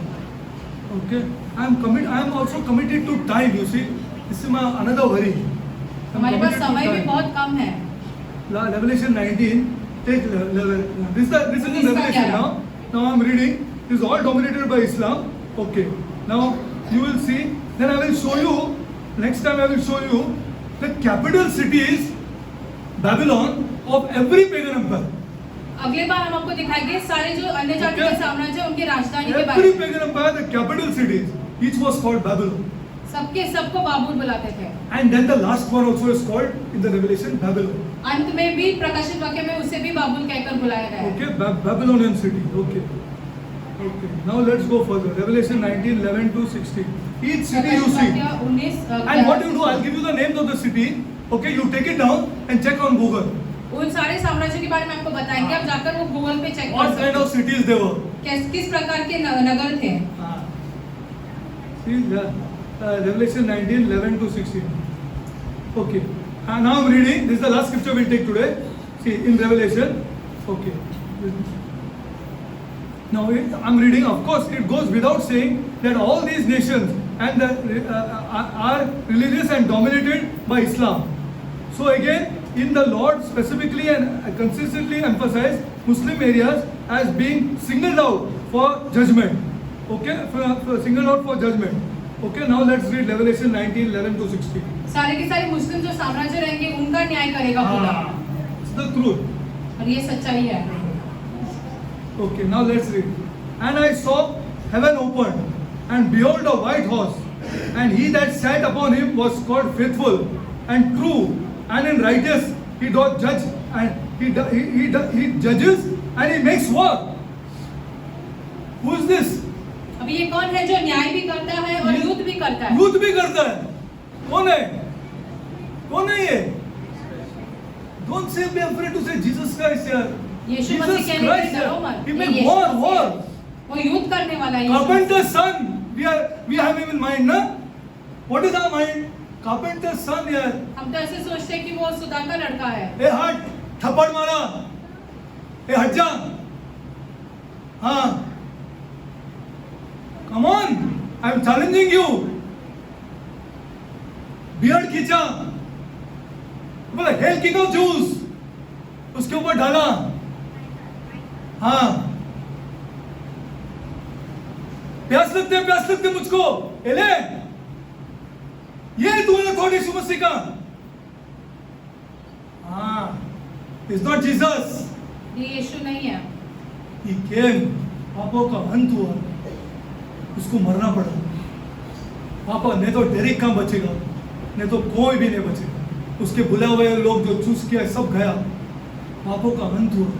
Okay, I am also committed to time. You see, this is my another worry. I'm
हमारे पास
committed to
समय भी
time.
बहुत कम है.
Revelation 19. Take this is the Revelation now. Now I'm reading. This is all dominated by Islam. Okay. Now you will see. Then I will show you. Next time I will show you the capital cities, Babylon, of every pagan empire.
अगले बार हम आपको दिखाएंगे सारे जो अन्य जाति के साम्राज्य हैं, उनकी राजधानी के बारे
Every
में.
pagan empire, the capital cities, each was called Babylon.
सबको बाबुल बुलाते थे.
And then the last one also is called in the Revelation Babylon.
अंत में भी प्रकाशित वाक्य में उसे भी बाबुल कहकर बुलाया गया है.
Okay, Babylonian city. Okay. Okay. Now let's go further. Revelation 19, 11 to 16. Each city you see. And what you do, I'll give you the names of the city. Okay, you take it down and check on Google.
उन सारे साम्राज्यों के बारे में आपको बताएंगे. आप जाकर वो गूगल पे चेक कर
What kind of cities they were?
किस प्रकार के नगर थे.
See, Revelation 19, 11 to 16. Okay. Now I'm reading. This is the last scripture we'll take today. See, in Revelation. Okay. Now I'm reading. Of course, it goes without saying that all these nations and are religious and dominated by Islam. So again, in the Lord specifically and consistently emphasize Muslim areas as being singled out for judgment. Okay, for singled out for judgment. Okay, now let's read Revelation 19, 11 to 16.
सारे के सारे मुस्लिम जो साम्राज्य रहेंगे उनका न्याय करेगा खुदा.
It's the truth.
और ये सच्चाई है.
Okay, now let's read. And I saw heaven opened, and behold a white horse, and he that sat upon him was called faithful and true, and in righteous he doth judge, and he judges and he makes war. Who is this?
अभी ये कौन है जो न्याय भी करता है और युद्ध भी करता है.
युद्ध भी करता है. कौन है? कौन है ये? Don't say be afraid to say Jesus Christ here.
यीशु मसीह कहने के डरो मत.
He make war.
वो युद्ध करने वाला है.
Carpenter's son. We have him in mind, na? What is our mind? Carpenter's son here.
हम तो ऐसे सोचते हैं कि वो सुदान का लड़का है.
ए हट, थप्पड़ मारा. ए हट जा. हाँ. Come on, I'm challenging you. Beard खींचा. बोला Hail King of Jews. उसके ऊपर डाला. हाँ. प्यास लगते मुझको. एले. ये तुम्हारा थॉट यीशु मसीह का. हाँ. It's not Jesus.
ये यीशु नहीं है.
He came. पापों का अंत हुआ. उसको मरना पड़ा. पापा नहीं तो डेरिक कहाँ बचेगा, नहीं तो कोई भी नहीं बचेगा. उसके बुलाए हुए लोग जो चूज किया सब गया. पापों का अंत हुआ.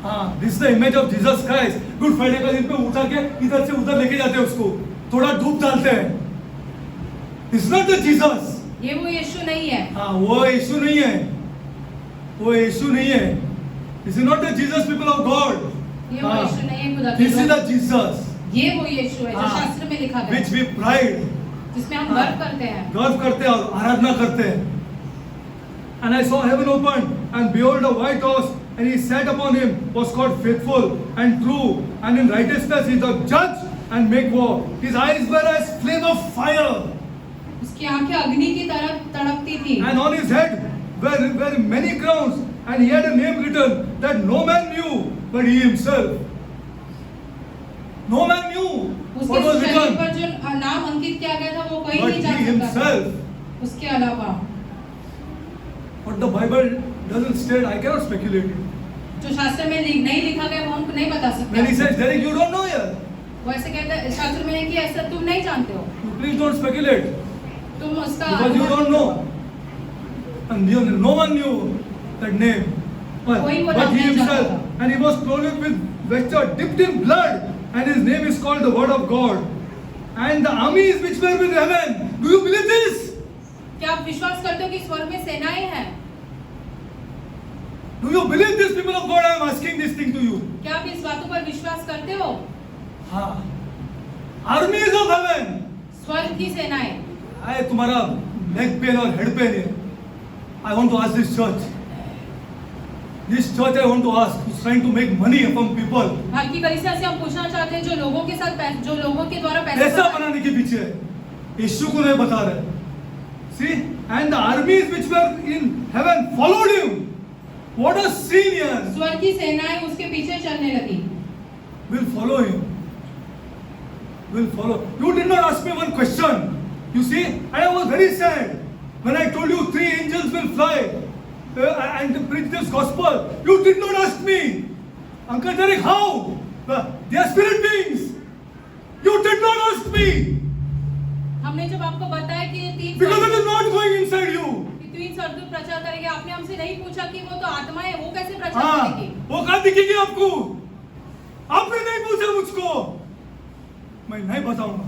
हाँ, this the image of Jesus Christ. Good Friday का दिन पे उठा के इधर से उधर लेके जाते हैं उसको, थोड़ा धूप डालते हैं. This not the Jesus.
ये वो यीशु नहीं है.
हाँ, वो यीशु नहीं है. वो यीशु नहीं है. This is not the Jesus people of God.
ये वो यीशु नहीं है खुदा के.
This is the Jesus.
ये वो यीशु है जो शास्त्र में लिखा गया है.
Which we pride.
जिसमें हम गर्व करते हैं.
गर्व करते हैं और आराधना करते हैं. And I saw heaven opened, and behold a white horse, and he sat upon him, was called faithful and true, and in righteousness he doth judge and make war. His eyes were as flame of fire.
उसकी आंखें अग्नि की तरह तड़पती थी.
And on his head were many crowns, and he had a name written that no man knew but he himself. No man knew what was
शरीर
written.
पर जो नाम अंकित किया गया था वो कोई
But
नहीं
he
जान सकता.
himself.
उसके अलावा
What the Bible doesn't state, I cannot speculate it.
जो शास्त्र में नहीं लिखा गया वो हम नहीं बता सकते.
When he says, Derek, you don't know here.
वो ऐसे कहता है शास्त्र में है कि ऐसा तुम नहीं जानते हो.
You please don't speculate.
तुम उसका
Because you don't know. And no one knew that name. But he himself. And he was clothed with vesture dipped in blood. And his name is called the Word of God. And the armies which were in heaven. Do you believe this?
क्या आप विश्वास करते हो कि स्वर्ग में सेनाएं हैं?
Do you believe this, people of God? I am asking this thing to you.
क्या आप इस बातों पर विश्वास करते हो?
हाँ. Armies of heaven.
स्वर्ग की सेनाएं.
आए तुम्हारा neck pain और head pain है. I want to ask this church. This church I want to ask, who's trying to make money from people.
Bharat की कलीसिया से हम पूछना चाहते हैं जो लोगों के साथ जो लोगों के द्वारा पैसा
पैसा बनाने के पीछे है, यीशु को नहीं बता रहे. See, and the armies which were in heaven followed him. What a scene here.
स्वर्ग की सेनाएं उसके पीछे चलने लगी.
Will follow him. Will follow. You did not ask me one question. You see, and I was very sad when I told you 3 angels will fly and preach this gospel. You did not ask me, Uncle Derek, how? They are spirit beings. You did not ask me.
हमने जब आपको बताया कि ये 3
Because it is not going inside you.
3 स्वर्गदूत प्रचार करेंगे, आपने हमसे नहीं पूछा कि वो तो आत्मा है, वो कैसे प्रचार करेगी?
वो कहाँ दिखेगी आपको? आपने नहीं पूछा मुझको, मैं नहीं बताऊंगा.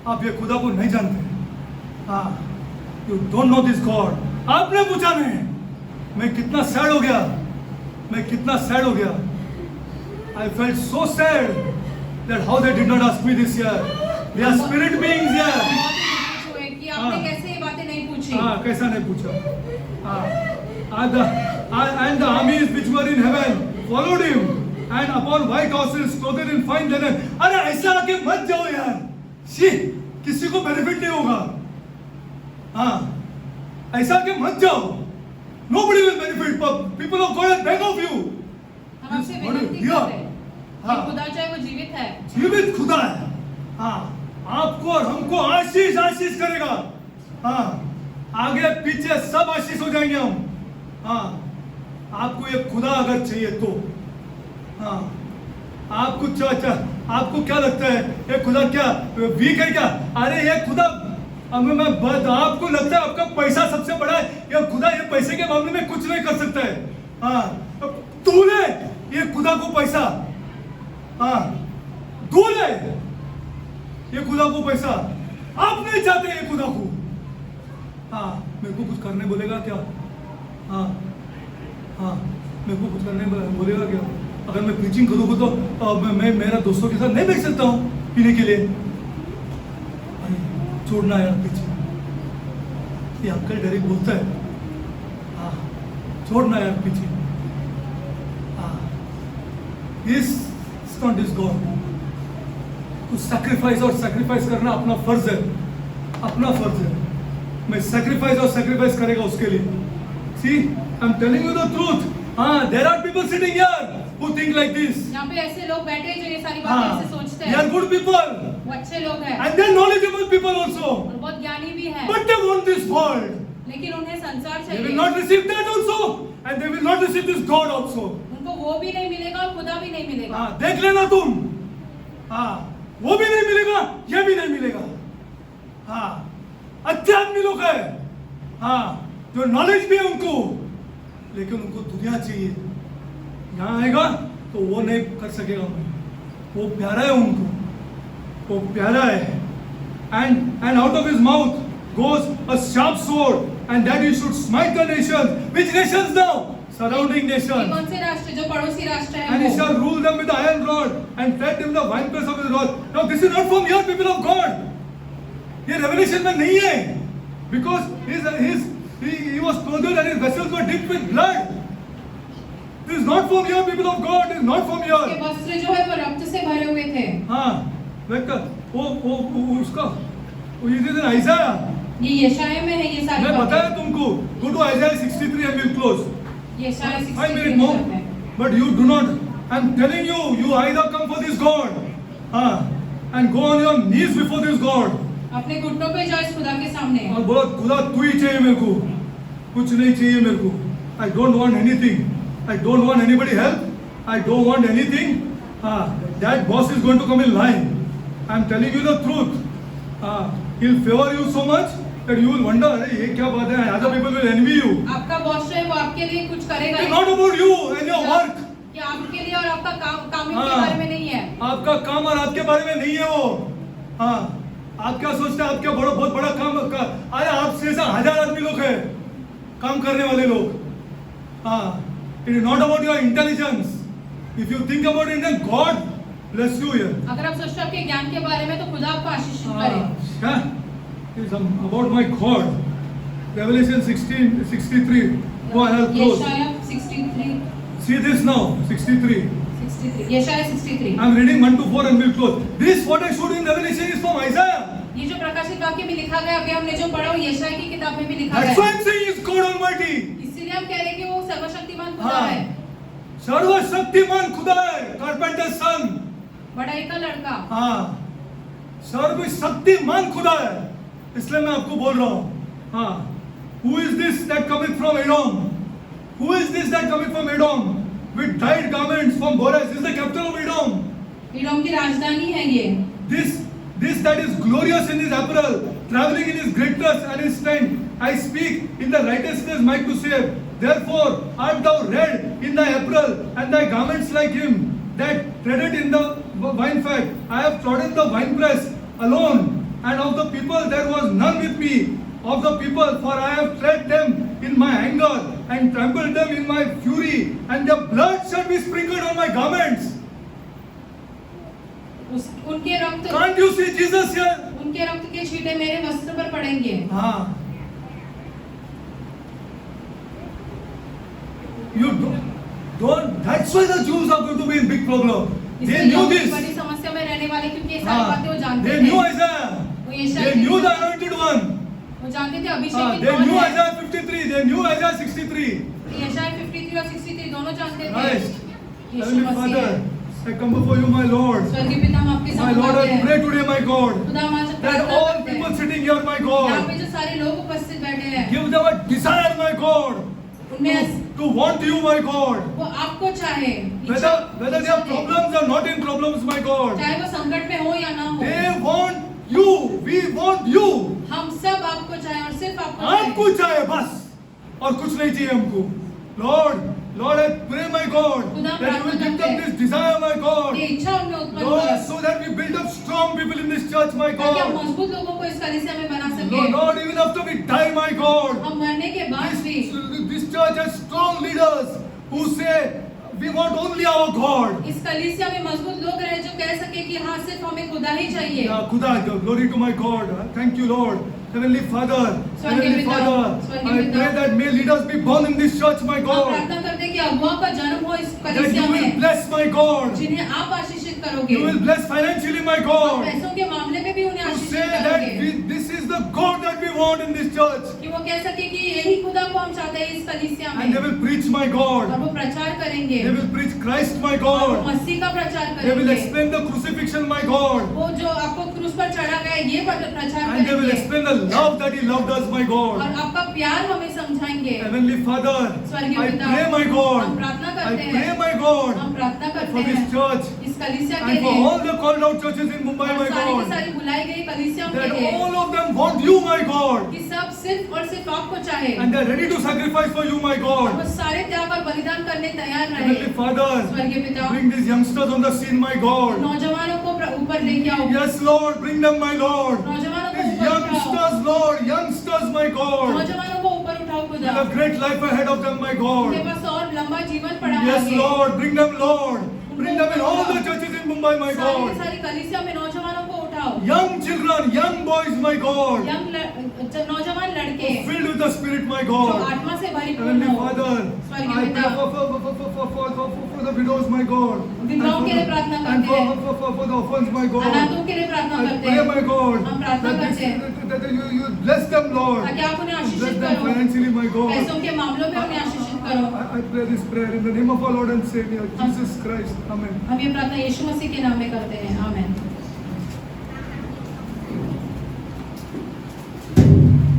आप ये खुदा को नहीं जानते. हाँ, you don't know this God. आपने पूछा नहीं. मैं कितना सैड हो गया, मैं कितना सैड हो गया. I felt so sad that how they did not ask me this year. They are spirit beings here.
कि आपने कैसे ये बातें नहीं पूछी?
हाँ, कैसा नहीं पूछा. And the armies which were in heaven followed him, and upon white horses clothed in fine linen. अरे ऐसा आके मत जाओ यार. शी, किसी को बेनिफिट नहीं होगा. हाँ, ऐसा आके मत जाओ. Nobody will benefit. People of God beg of you.
हम आपसे विनती करते हैं.
हाँ.
खुदा चाहे वो जीवित है.
जीवित खुदा है. हाँ, आपको और हमको आशीष आशीष करेगा. हाँ, आगे पीछे सब आशीष हो जाएंगे हम. हाँ, आपको ये खुदा अगर चाहिए तो. हाँ, आपको क्या लगता है ये खुदा क्या वीक है क्या? अरे ये खुदा आपको लगता है आपका पैसा सबसे बड़ा है. ये खुदा ये पैसे के मामले में कुछ नहीं कर सकता है. हाँ, तूने ये खुदा को पैसा. हाँ, तूने ये खुदा को पैसा. आप नहीं चाहते ये खुदा को. हाँ, मेरे को कुछ करने बोलेगा क्या? हाँ, हाँ, मेरे को कुछ करने बोलेगा क्या? अगर मैं प्रीचिंग करूँगा तो मैं मेरा दोस्तों के साथ नहीं बैठ सकता हूँ पीने के लिए. छोड़ना यार पीछे. ये अंकल डेरिक बोलता है. हाँ, छोड़ना यार पीछे. हाँ, दिस नॉट दिस गॉड. कुछ सैक्रिफाइस करना अपना फर्ज है. अपना फर्ज है. मैं सैक्रिफाइस करेगा उसके लिए. See, I'm telling you the truth. हाँ, there are people sitting here who think like this.
यहाँ पे ऐसे लोग बैठे हैं जो ये सारी बातें ऐसे सोचते हैं.
They are good people.
वो अच्छे लोग हैं.
And they are knowledgeable people also.
और बहुत ज्ञानी भी हैं.
But they want this world.
लेकिन उन्हें संसार
They
चाहिए.
will not receive that also, and they will not receive this God also.
उनको वो भी नहीं मिलेगा और खुदा भी नहीं मिलेगा.
हाँ, देख लेना तुम. हाँ, वो भी नहीं मिलेगा, ये भी नहीं मिलेगा. हाँ, अच्छे आदमी लोग हैं. हाँ, जो नॉलेज भी है उनको, लेकिन उनको दुनिया चाहिए. यहाँ आएगा तो वो नहीं कर सकेगा. वो प्यारा है उनको, वो प्यारा है. And out of his mouth goes a sharp sword, and that he should smite the nations. Which nations now? Surrounding
ये
nations.
कौन से राष्ट्र जो पड़ोसी राष्ट्र है
And he
वो?
shall rule them with the iron rod and tread them the winepress of his wrath. Now this is not from your people of God. ये revelation में नहीं है. Because he was clothed and his vessels were dipped with blood. This is not from your people of God. It is not from your.
के वस्त्र जो है वो रक्त से भरे हुए थे.
हाँ, वो उसका ये दिन आइज़ाया.
ये यशाया में है ये सारी
मैं
बातें.
बताया तुमको. Go to Isaiah 63 and we'll close.
यशाया
5 minutes
63
more.
में है.
But you do not. I'm telling you, you either come for this God, and go on your knees before this God.
अपने घुटनों पे जाओ इस खुदा के सामने.
और बोला खुदा तू ही चाहिए मेरे को, कुछ नहीं चाहिए मेरे को. I don't want anything. I don't want anybody help. I don't want anything. That boss is going to come in line. I'm telling you the truth. He'll favor you so much that you will wonder, अरे ये क्या बात है? Other people will envy you.
आपका boss है वो आपके लिए कुछ करेगा.
It's not about you and your work.
ये आपके लिए और आपका काम के बारे में नहीं है.
आपका काम और आपके बारे में नहीं है वो. हाँ, आप क्या सोचते हैं? आपका बहुत बड़ा काम. अरे आपसे ऐसा 1000 आदमी लोग हैं काम करने वाले लोग. हाँ, it is not about your intelligence. If you think about it, then God bless you here.
अगर आप सोचते हो आपके ज्ञान के बारे में तो खुदा आपको आशीष करे.
Yeah, it is about my God. Revelation 16:63. Go ahead, close.
यशाया 63
See this now, 63.
63 यशाया 63
I'm reading 1 to 4 and we'll close. This what I showed you in Revelation is from Isaiah.
ये जो प्रकाशित वाक्य में लिखा गया, अभी हमने जो पढ़ा वो यशाया की किताब में भी लिखा
That's
गया
why
है।
I'm saying is God Almighty.
इसीलिए हम कह रहे हैं कि वो सर्वशक्तिमान खुदा
हाँ।
है,
सर्वशक्तिमान खुदा है, कारपेंटर सन।
बढ़ई का लड़का।
हाँ, सर्वशक्तिमान खुदा है, इसलिए मैं आपको बोल रहा हूँ। हाँ, who is this that coming from Edom? Who is this that coming from Edom? With dyed garments from Boraz. This is the capital of Edom.
Adom की राजधानी है ये।
This that is glorious in his apparel, traveling in his greatness and his strength. I speak in the righteousness might to save. Therefore art thou red in thy apparel, and thy garments like him that treadeth in the wine fat. I have trodden the winepress alone, and of the people there was none with me. Of the people, for I have tread them in my anger, and trampled them in my fury, and their blood shall be sprinkled on my garments.
उनके रक्त
Can't you see Jesus here?
उनके रक्त के छींटे मेरे वस्त्र पर पड़ेंगे।
हाँ, you don't. That's why the Jews are going to be in big problem. They knew this.
बड़ी समस्या में रहने वाले, क्योंकि ये सारी बातें वो जानते
They
थे।
knew Isaiah.
वो यशाया
They knew the anointed one.
वो जानते थे अभिषेक
They
कौन
knew
है।
Isaiah 53. They knew Isaiah 63.
यशाया 53 और 63 दोनों जानते थे।
Christ,
यीशु
Heavenly
मसीह है।
Father, I come before you, my Lord.
स्वर्गीय पिता, हम आपके
My
सामने
Lord,
आते
I
हैं।
pray today, my God,
खुदा हम आज
that
प्रार्थना
all
करते
people
हैं।
sitting here, my
यहाँ
God,
पे जो सारे लोग उपस्थित बैठे हैं,
give them a desire, my God,
उनमें
to want you, my God.
वो आपको चाहे,
Whether their problems are not in problems, my God.
चाहे वो संकट में हो या ना हो,
They want you. We want you.
हम सब आपको चाहे और सिर्फ आपको
आपको चाहिए बस, और कुछ नहीं चाहिए हमको. Lord, I pray, my God, that you will give them this desire, my God.
ये इच्छा उनमें उत्पन्न
Lord,
कर,
so that we build up strong people in this church, my
ताकि हम
God.
मजबूत लोगों को इस कलीसिया में बना सके।
Lord, even after we die, my God,
हम मरने के बाद भी
this church has strong leaders who say, we want only our God.
इस कलीसिया में मजबूत लोग रहे जो कह सके कि हाँ सिर्फ हमें खुदा ही चाहिए।
Khuda, glory to my God. Thank you, Lord. Heavenly Father, I pray that may leaders be born in this church, my
हम
God.
प्रार्थना करते हैं कि अगुआ का जन्म हो इस
That
कलीसिया
you will
में,
bless, my God.
जिन्हें आप आशीषित करोगे।
You will bless financially, my
और
God.
पैसों के मामले में भी उन्हें
To
आशीषित
say
करोगे।
that this is the God that we want in this church.
कि वो कह सके कि यही खुदा को हम चाहते हैं इस कलीसिया
And they
में।
will preach, my
और
God.
वो प्रचार करेंगे।
They will preach Christ, my
और वो
God.
मसीह का प्रचार
They will
करेंगे।
explain the crucifixion, my God.
वो जो आपको क्रूस पर चढ़ा गया है, ये प्रचार
And they will
करेंगे।
explain the love that He loved us, my
और
God.
आपका प्यार हमें समझाएंगे।
Heavenly Father,
स्वर्गीय
I
पिता,
pray, my
हम
God.
प्रार्थना
I
करते
pray,
हैं,
my God,
हम प्रार्थना करते
for this
हैं
church
इस कलीसिया के
and for
लिए,
all the called out churches in Mumbai,
और
my
सारी की
God.
सारी बुलाई गई कलीसियाओं के
That
लिए,
all of them want you, my God.
कि सब सिर्फ और सिर्फ आपको चाहे,
And they are ready to sacrifice for you, my
और
God.
वो सारे त्याग और बलिदान करने तैयार
Heavenly
रहे।
Father,
स्वर्गीय पिता,
bring these youngsters on the scene, my God.
नौजवानों को ऊपर लेके आओ।
Yes, Lord, bring them, my Lord.
नौजवानों को
These
ऊपर उठाओ।
youngsters, Lord, youngsters, my God.
नौजवानों को ऊपर उठाओ खुदा।
With a great life ahead of them, my
उनके
God.
पास और लंबा जीवन पड़ा है
Yes,
आगे।
Lord, bring them, Lord. Bring them in all the churches in Mumbai, my
सारी की
God.
सारी कलीसिया में नौजवानों को उठाओ।
Young children, young boys, my God.
नौजवान लड़के
Filled with the Spirit, my
जो
God.
आत्मा से भरिपूर्ण
Heavenly
हो।
Father,
स्वर्गीय
I
पिता,
pray for the widows, my God.
विधवाओं के लिए प्रार्थना
And
करते हैं।
for the orphans, my God.
अनाथों के लिए प्रार्थना
I
करते
pray,
हैं,
my God,
हम प्रार्थना करते हैं
that you bless them, Lord.
ताकि आप उन्हें
Bless
आशीषित
them
करो।
financially, my God.
पैसों के मामलों में उन्हें आशीषित करो।
I pray this prayer in the name of our Lord and Savior, Jesus Christ. Amen.
हम ये प्रार्थना यीशु मसीह के नाम में करते हैं, आमीन।